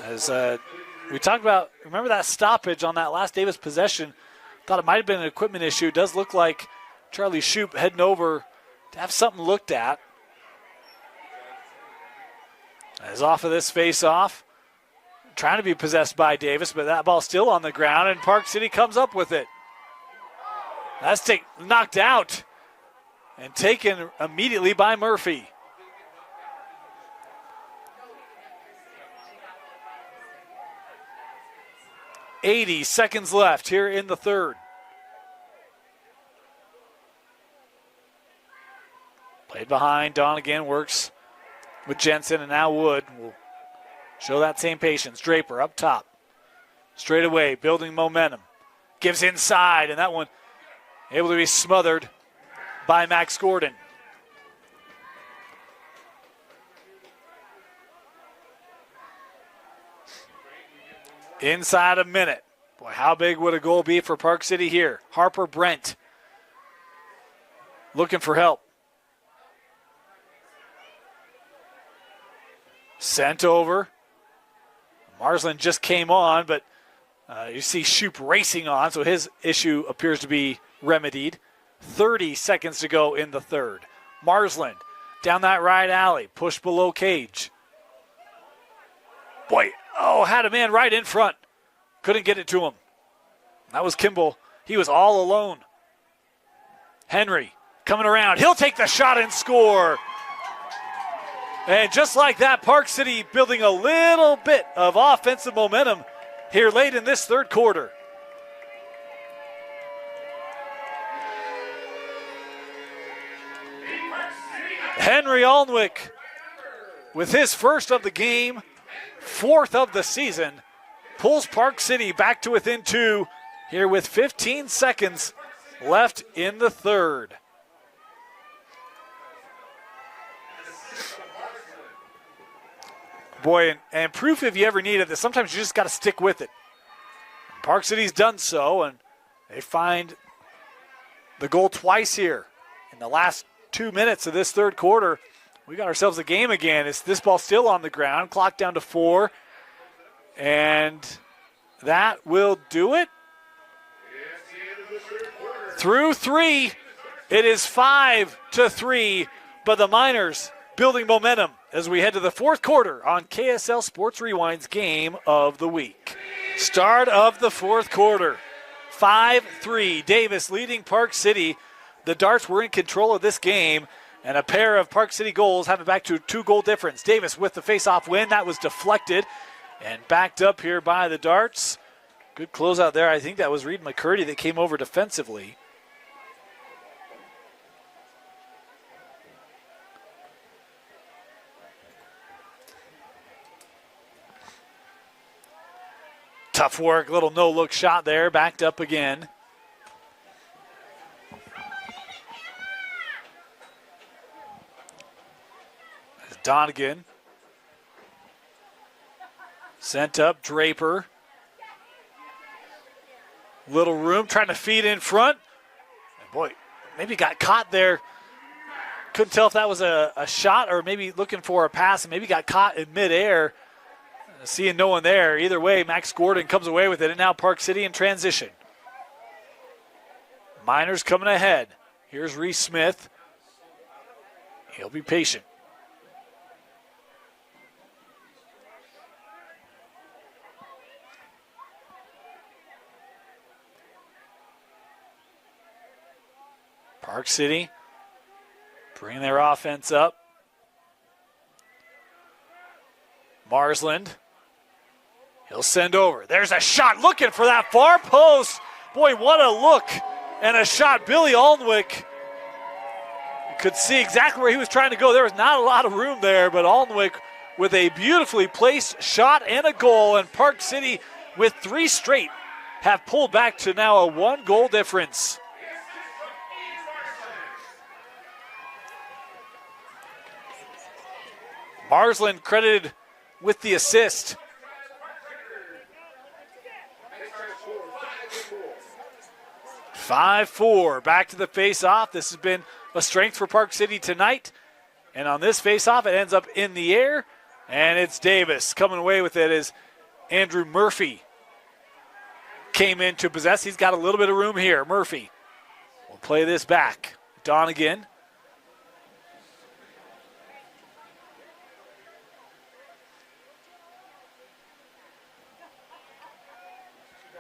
As we talked about, remember that stoppage on that last Davis possession? Thought it might have been an equipment issue. It does look like Charlie Shoup heading over to have something looked at. As off of this face-off, trying to be possessed by Davis, but that ball's still on the ground, and Park City comes up with it. That's knocked out and taken immediately by Murphy. .80 seconds left here in the third. Played behind, Donegan works with Jensen, and now Wood will show that same patience. Draper up top. Straight away, building momentum. Gives inside, and that one able to be smothered by Max Gordon. Inside a minute. Boy, how big would a goal be for Park City here? Harper Brent looking for help. Sent over. Marsland just came on, but you see Shoup racing on, so his issue appears to be remedied. 30 seconds to go in the third. Marsland down that right alley, push below cage. Boy, had a man right in front. Couldn't get it to him. That was Kimball. He was all alone. Henry coming around. He'll take the shot and score. And just like that, Park City building a little bit of offensive momentum here late in this third quarter. Henry Alnwick with his first of the game, fourth of the season, pulls Park City back to within two here with 15 seconds left in the third. Boy, and proof if you ever need it that sometimes you just got to stick with it. Park City's done so, and they find the goal twice here in the last 2 minutes of this third quarter. We got ourselves a game again. It's this ball still on the ground, clock down to 4, and that will do it. Through 3, it is 5-3, but the Miners building momentum as we head to the fourth quarter on KSL Sports Rewind's Game of the Week. Start of the fourth quarter. 5-3. Davis leading Park City. The Darts were in control of this game, and a pair of Park City goals have it back to a 2-goal difference. Davis with the face-off win. That was deflected and backed up here by the Darts. Good closeout there. I think that was Reed McCurdy that came over defensively. Tough work, little no-look shot there, backed up again. There's Donegan. Sent up, Draper. Little room, trying to feed in front. And boy, maybe got caught there. Couldn't tell if that was a shot or maybe looking for a pass, and maybe got caught in midair. Seeing no one there. Either way, Max Gordon comes away with it, and now Park City in transition. Miners coming ahead. Here's Reese Smith. He'll be patient. Park City bringing their offense up. Marsland. He'll send over. There's a shot looking for that far post. Boy, what a look and a shot. Billy Alnwick could see exactly where he was trying to go. There was not a lot of room there, but Alnwick with a beautifully placed shot and a goal. And Park City with 3 straight have pulled back to now a 1-goal difference. Marsland credited with the assist. "5-4", back to the face-off. This has been a strength for Park City tonight. And on this face-off, it ends up in the air. And it's Davis coming away with it as Andrew Murphy came in to possess. He's got a little bit of room here. Murphy will play this back. Donegan.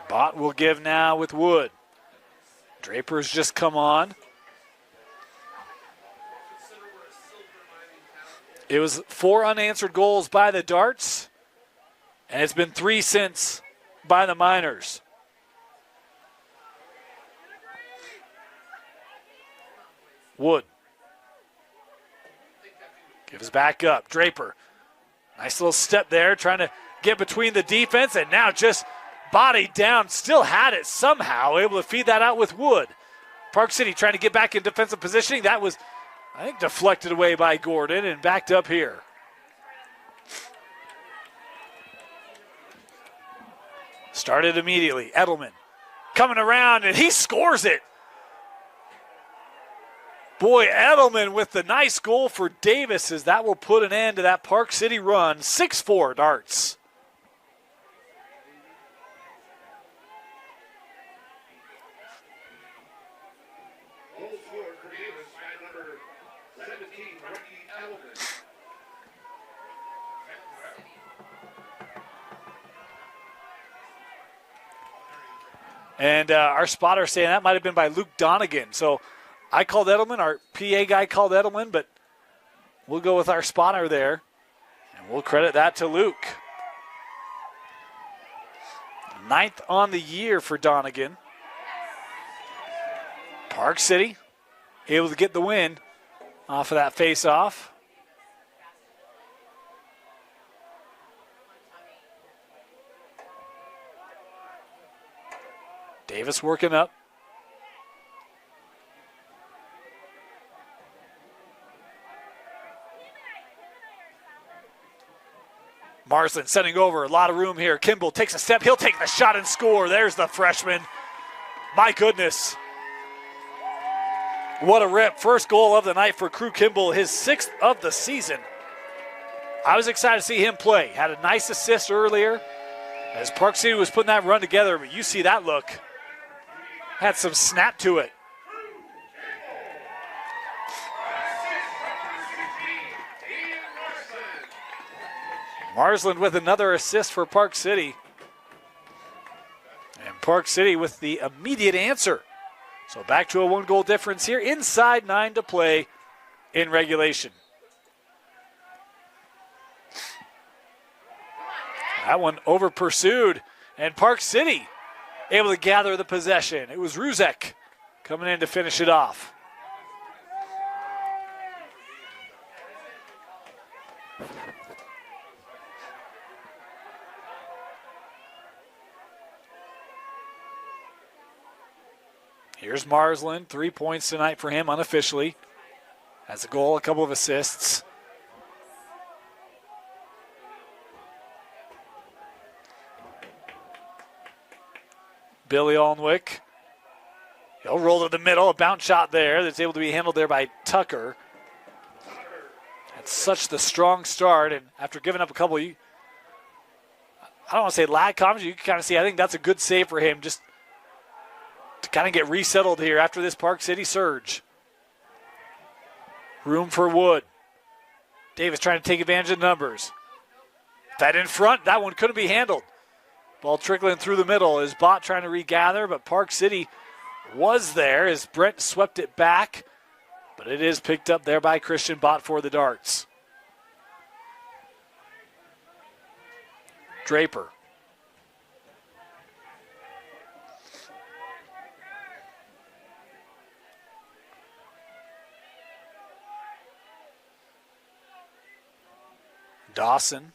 Bott will give now with Wood. Draper's just come on. It was 4 unanswered goals by the Darts, and it's been 3 since by the Miners. Wood gives back up. Draper, nice little step there, trying to get between the defense, and now just body down, still had it somehow, able to feed that out with Wood. Park City trying to get back in defensive positioning. That was, I think, deflected away by Gordon and backed up here. Started immediately. Edelman coming around, and he scores it. Boy, Edelman with the nice goal for Davis, as that will put an end to that Park City run. 6-4 Darts. And our spotter saying that might have been by Luke Donegan. So I called Edelman. Our PA guy called Edelman, but we'll go with our spotter there. And we'll credit that to Luke. 9th on the year for Donegan. Park City able to get the win off of that face-off. Davis working up. Marsland sending over, a lot of room here. Kimball takes a step, he'll take the shot and score. There's the freshman. My goodness. What a rip. First goal of the night for Crew Kimball, his 6th of the season. I was excited to see him play. Had a nice assist earlier as Park City was putting that run together, but you see that look. Had some snap to it. Marsland with another assist for Park City. And Park City with the immediate answer. So back to a 1-goal difference here. Inside 9 to play in regulation. That one over pursued. And Park City able to gather the possession. It was Ruzek coming in to finish it off. Here's Marsland, 3 points tonight for him unofficially. Has a goal, a couple of assists. Billy Alnwick. He'll roll to the middle, a bounce shot there that's able to be handled there by Tucker. That's such the strong start, and after giving up a couple, I don't want to say lack confidence. You can kind of see, I think that's a good save for him just to kind of get resettled here after this Park City surge. Room for Wood. Davis trying to take advantage of the numbers. That in front, that one couldn't be handled. Ball trickling through the middle as Bott trying to regather, but Park City was there as Brent swept it back. But it is picked up there by Christian Bott for the Darts. Draper. Dawson.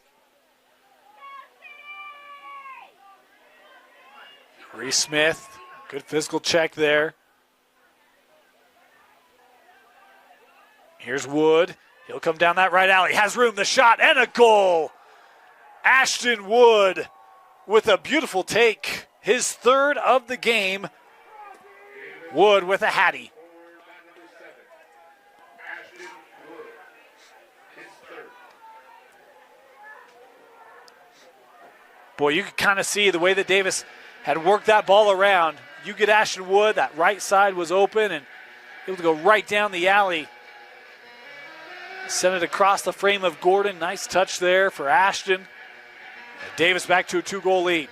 Reese Smith. Good physical check there. Here's Wood. He'll come down that right alley. Has room, the shot, and a goal. Ashton Wood with a beautiful take. His third of the game. Wood with a hattie. Boy, you could kind of see the way that Davis had worked that ball around. You get Ashton Wood, that right side was open and able to go right down the alley. Sent it across the frame of Gordon. Nice touch there for Ashton. And Davis back to a 2-goal lead.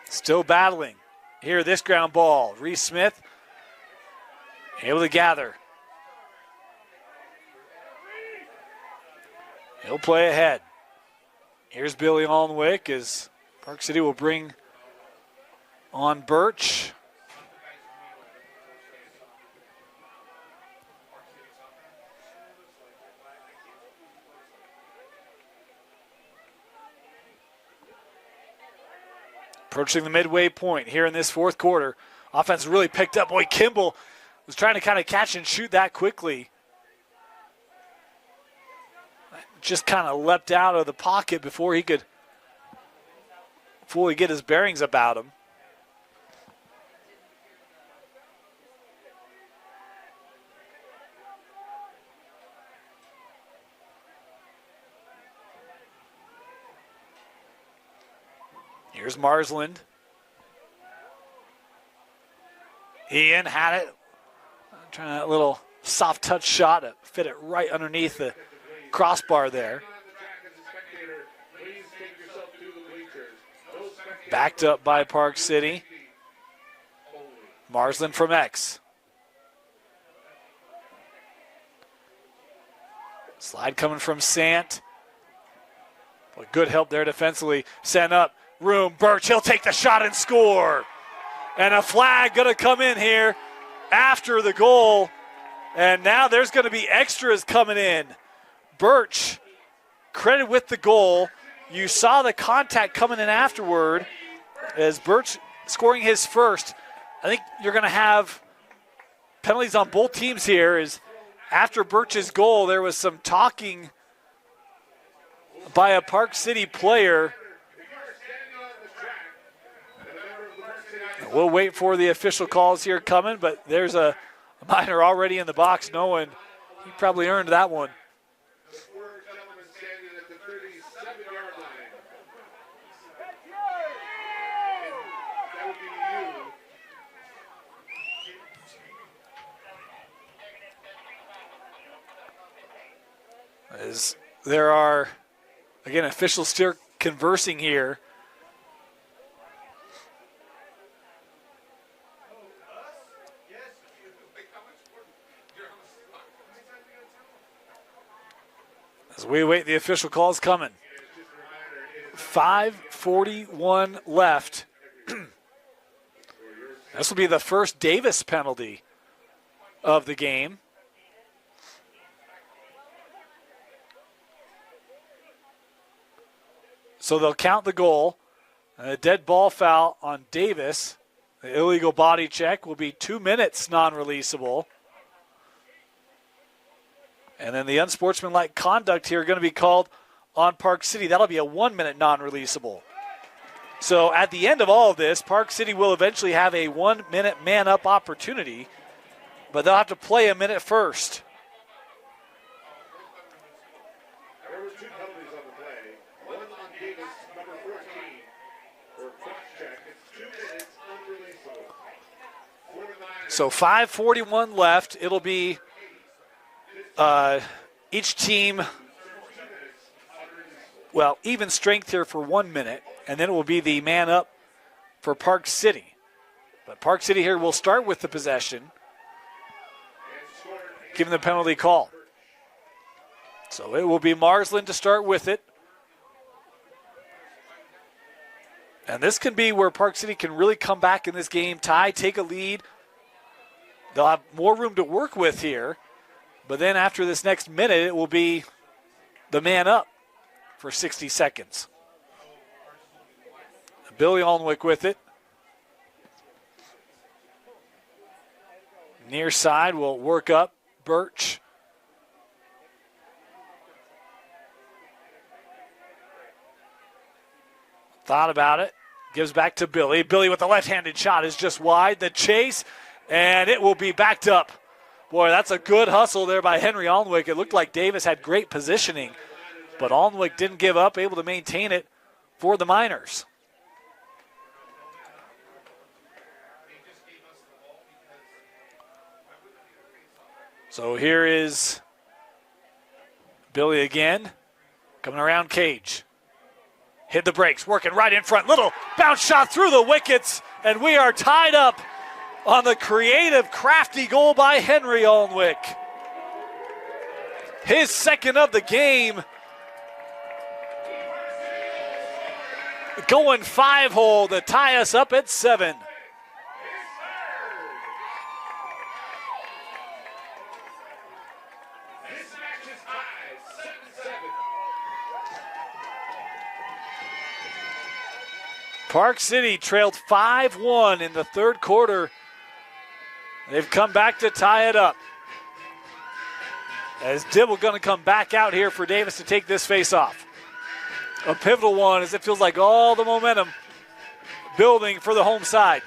Still battling. Here, this ground ball. Reese Smith able to gather. He'll play ahead. Here's Billy Alnwick as Park City will bring on Birch. Approaching the midway point here in this fourth quarter. Offense really picked up. Boy, Kimball was trying to kind of catch and shoot that quickly. Just kind of leapt out of the pocket before he could fully get his bearings about him. Here's Marsland. Ian had it. Trying that little soft touch shot to fit it right underneath the crossbar there. Backed up by Park City. Marsland from X. Slide coming from Sant. Well, good help there defensively. Sent up. Room. Birch, he'll take the shot and score. And a flag going to come in here after the goal. And now there's going to be extras coming in. Birch, credit with the goal. You saw the contact coming in afterward as Birch scoring his first. I think you're going to have penalties on both teams here. As after Birch's goal, there was some talking by a Park City player. We'll wait for the official calls here coming, but there's a minor already in the box knowing he probably earned that one. As there are, again, officials still conversing here. As we wait, the official call's coming. 5:41 left. This will be the first Davis penalty of the game. So they'll count the goal. A dead ball foul on Davis. The illegal body check will be 2 minutes non-releasable. And then the unsportsmanlike conduct here going to be called on Park City. That'll be a 1-minute non-releasable. So at the end of all of this, Park City will eventually have a 1-minute man-up opportunity, but they'll have to play a minute first. There was 2 penalties on the play. One on Davis, number 14, for cross-check. It's 2 minutes unreleasable. So 5:41 left. It'll be each team, well, even strength here for 1 minute, and then it will be the man up for Park City. But Park City here will start with the possession, given the penalty call. So it will be Marsland to start with it. And this can be where Park City can really come back in this game, tie, take a lead. They'll have more room to work with here. But then after this next minute, it will be the man up for 60 seconds. Billy Alnwick with it. Near side will work up. Birch. Thought about it. Gives back to Billy. Billy with the left-handed shot is just wide. The chase, and it will be backed up. Boy, that's a good hustle there by Henry Alnwick. It looked like Davis had great positioning, but Alnwick didn't give up, able to maintain it for the Miners. So here is Billy again, coming around cage. Hit the brakes, working right in front. Little bounce shot through the wickets, and we are tied up on the creative, crafty goal by Henry Alnwick. His second of the game. Going 5-hole to tie us up at 7. Park City trailed 5-1 in the third quarter. They've come back to tie it up. As Dibble going to come back out here for Davis to take this face off. A pivotal one as it feels like all the momentum building for the home side.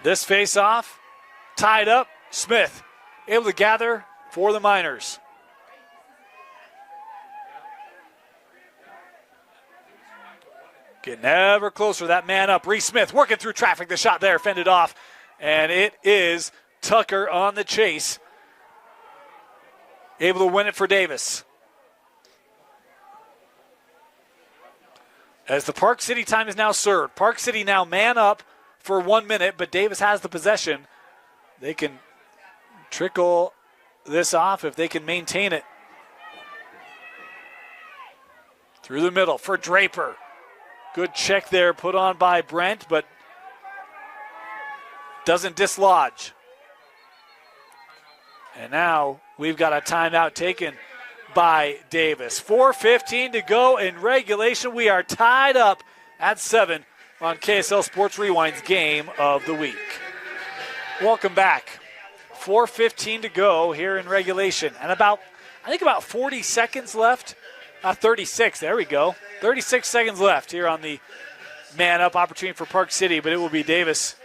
This face-off, tied up. Smith able to gather for the Miners. Getting ever closer, that man up. Reese Smith working through traffic. The shot there fended off. And it is Tucker on the chase. Able to win it for Davis. As the Park City time is now served. Park City now man up for 1 minute, but Davis has the possession. They can trickle this off if they can maintain it. Through the middle for Draper. Good check there put on by Brent, but doesn't dislodge. And now we've got a timeout taken by Davis. 4:15 to go in regulation. We are tied up at 7 on KSL Sports Rewind's Game of the Week. Welcome back. 4:15 to go here in regulation. And I think about 40 seconds left. 36, there we go. 36 seconds left here on the man-up opportunity for Park City, but it will be Davis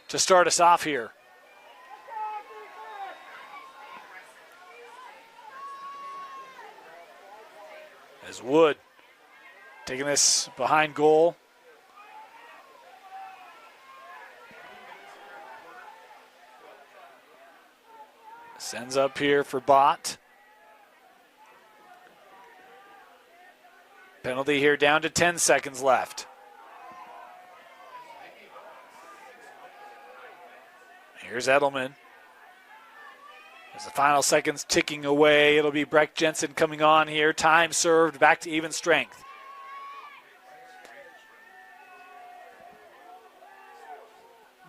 to start us off here. As Wood taking this behind goal. Sends up here for Bott. Penalty here down to 10 seconds left. Here's Edelman. As the final seconds ticking away, it'll be Breck Jensen coming on here. Time served, back to even strength.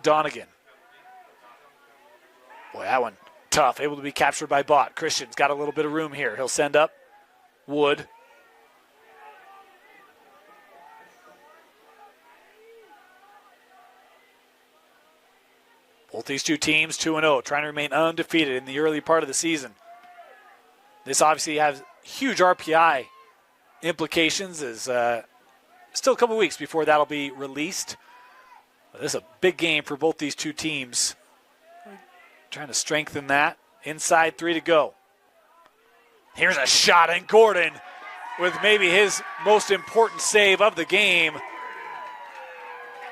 Donegan. Boy, that one tough. Able to be captured by Bott. Christian's got a little bit of room here. He'll send up Wood. Both these two teams 2-0, trying to remain undefeated in the early part of the season. This obviously has huge RPI implications, as still a couple weeks before that'll be released. But this is a big game for both these two teams. Trying to strengthen that. Inside 3 to go. Here's a shot, and Gordon with maybe his most important save of the game.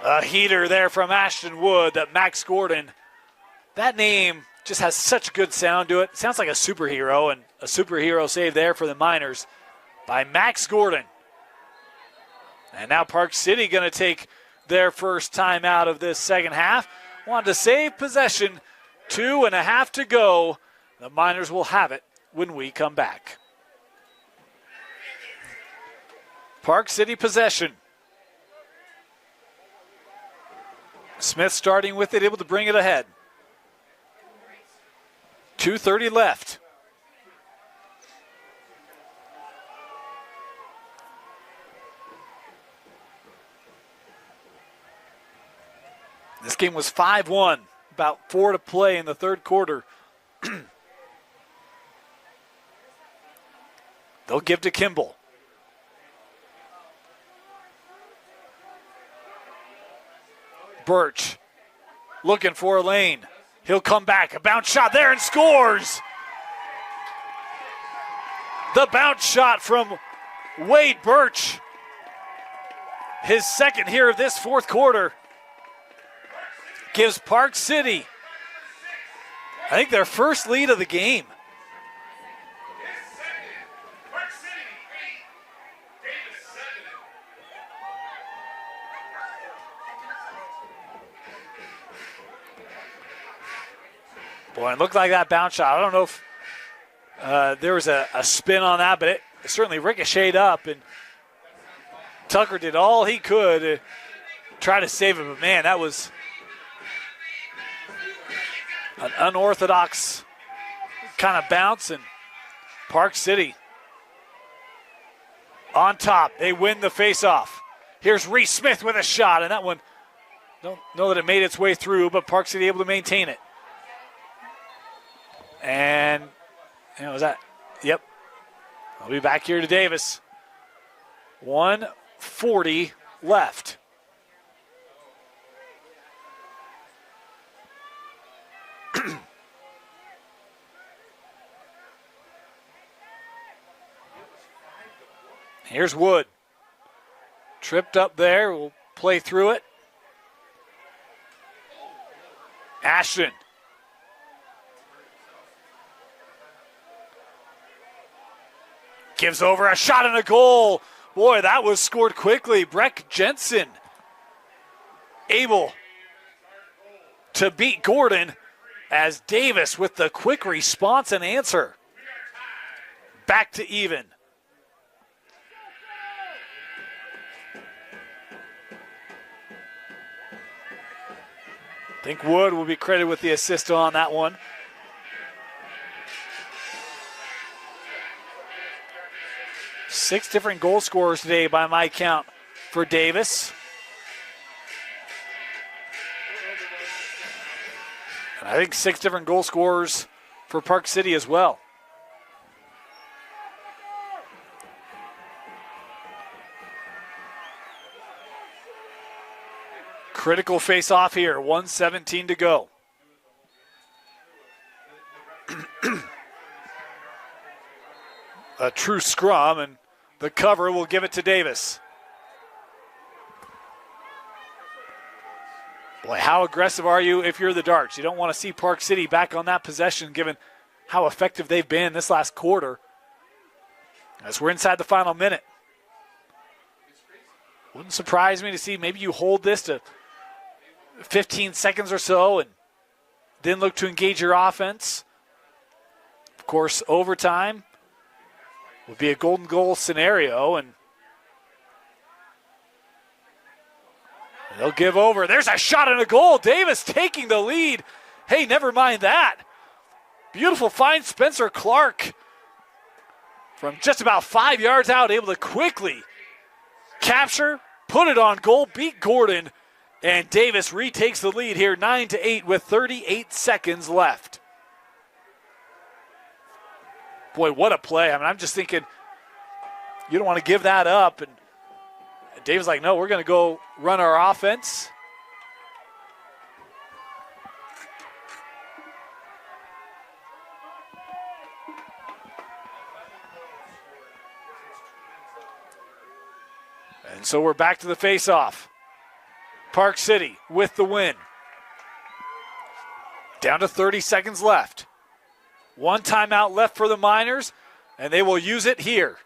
A heater there from Ashton Wood, that Max Gordon. That name just has such good sound to it. Sounds like a superhero, and a superhero save there for the Miners by Max Gordon. And now Park City going to take their first time out of this second half. Wanted to save possession. 2.5 to go. The Miners will have it when we come back. Park City possession. Smith starting with it, able to bring it ahead. 2:30 left. This game was 5-1, about 4 to play in the third quarter. They'll give to Kimball. Birch looking for a lane. He'll come back. A bounce shot there and scores. The bounce shot from Wade Birch. His second here of this fourth quarter gives Park City, I think, their first lead of the game. Boy, it looked like that bounce shot. I don't know if there was a spin on that, but it certainly ricocheted up, and Tucker did all he could to try to save it. But, man, that was an unorthodox kind of bounce, and Park City on top. They win the faceoff. Here's Reese Smith with a shot, and that one, don't know that it made its way through, but Park City able to maintain it. And, was that? Yep. I'll be back here to Davis. 1:40 left. Here's Wood. Tripped up there. We'll play through it. Ashton. Gives over a shot and a goal. Boy, that was scored quickly. Breck Jensen able to beat Gordon as Davis with the quick response and answer. Back to even. I think Wood will be credited with the assist on that one. Six different goal scorers today by my count for Davis. And I think 6 different goal scorers for Park City as well. Critical face-off here, 1:17 to go. A true scrum, and the cover will give it to Davis. Boy, how aggressive are you if you're the Darts? You don't want to see Park City back on that possession given how effective they've been this last quarter. As we're inside the final minute. Wouldn't surprise me to see maybe you hold this to 15 seconds or so and then look to engage your offense. Of course, overtime would be a golden goal scenario, and they'll give over. There's a shot and a goal. Davis taking the lead. Hey, never mind that. Beautiful find, Spencer Clark from just about 5 yards out, able to quickly capture, put it on goal, beat Gordon And Davis retakes the lead here, 9-8 with 38 seconds left. Boy, what a play. I mean, I'm just thinking, you don't want to give that up. And Davis like, no, we're going to go run our offense. And so we're back to the face-off. Park City with the win. Down to 30 seconds left. One timeout left for the Miners, and they will use it here.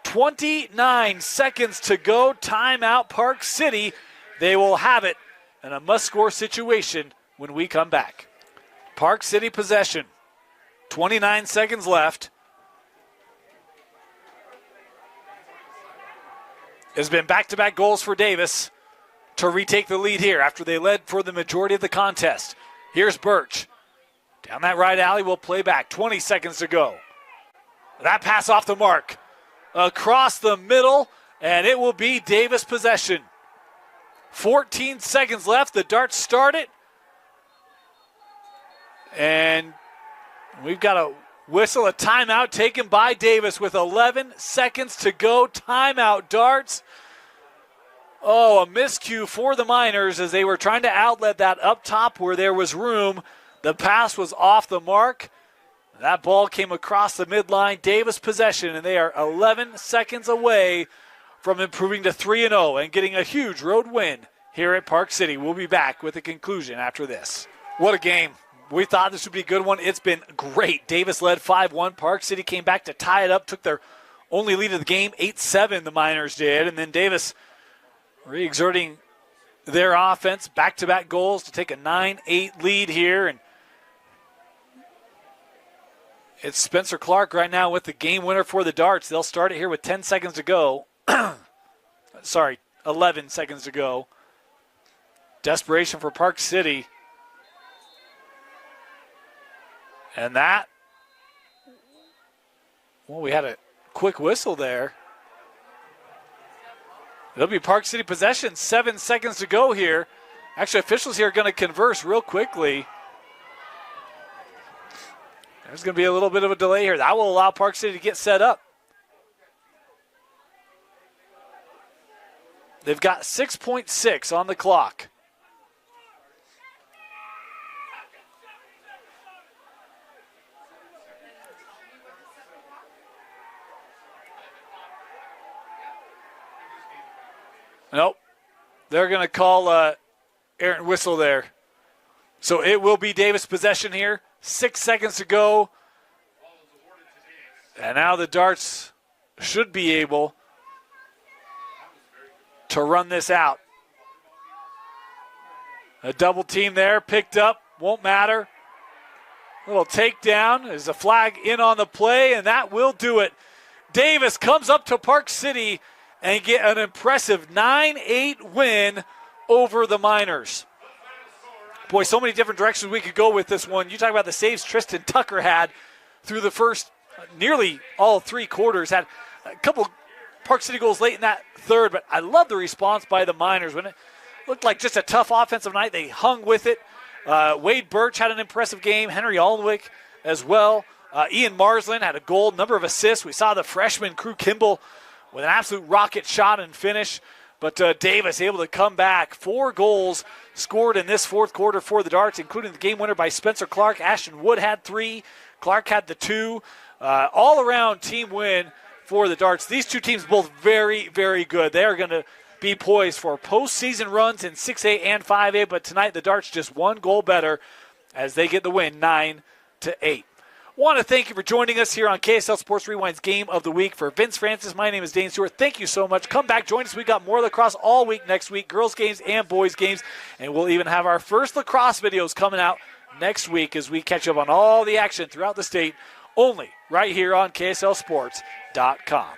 29 seconds to go. Timeout Park City. They will have it in a must-score situation when we come back. Park City possession. 29 seconds left. It's been back-to-back goals for Davis to retake the lead here after they led for the majority of the contest. Here's Birch. Down that right alley, we'll play back. 20 seconds to go. That pass off the mark. Across the middle, and it will be Davis possession. 14 seconds left. The Darts start it. And we've got a whistle, a timeout taken by Davis with 11 seconds to go. Timeout, Darts. Oh, a miscue for the Miners as they were trying to outlet that up top where there was room. The pass was off the mark. That ball came across the midline. Davis possession, and they are 11 seconds away from improving to 3-0 and getting a huge road win here at Park City. We'll be back with the conclusion after this. What a game. We thought this would be a good one. It's been great. Davis led 5-1. Park City came back to tie it up, took their only lead of the game, 8-7 the Miners did, and then Davis re-exerting their offense, back-to-back goals to take a 9-8 lead here. And it's Spencer Clark right now with the game winner for the Darts. They'll start it here with 10 seconds to go. 11 seconds to go. Desperation for Park City. And that, well, we had a quick whistle there. It'll be Park City possession. 7 seconds to go here. Actually, officials here are going to converse real quickly. There's going to be a little bit of a delay here. That will allow Park City to get set up. They've got 6.6 on the clock. Nope. They're going to call errant whistle there. So it will be Davis possession here. 6 seconds to go. And now the Darts should be able to run this out. A double team there, picked up, won't matter. Little takedown. There's a flag in on the play, and that will do it. Davis comes up to Park City and get an impressive 9-8 win over the Miners. Boy, so many different directions we could go with this one. You talk about the saves Tristan Tucker had through the first nearly all three quarters. Had a couple Park City goals late in that third, but I love the response by the Miners. When it looked like just a tough offensive night, they hung with it. Wade Birch had an impressive game. Henry Alnwick as well. Ian Marsland had a goal, number of assists. We saw the freshman Crew Kimball with an absolute rocket shot and finish. But Davis able to come back. 4 goals scored in this fourth quarter for the Darts, including the game winner by Spencer Clark. Ashton Wood had 3. Clark had the 2. All-around team win for the Darts. These two teams both very, very good. They are going to be poised for postseason runs in 6A and 5A, but tonight the Darts just 1 goal better as they get the win 9-8. Want to thank you for joining us here on KSL Sports Rewind's Game of the Week. For Vince Francis, my name is Dane Stewart. Thank you so much. Come back, join us. We got more lacrosse all week next week, girls games and boys games, and we'll even have our first lacrosse videos coming out next week as we catch up on all the action throughout the state, only right here on KSLSports.com.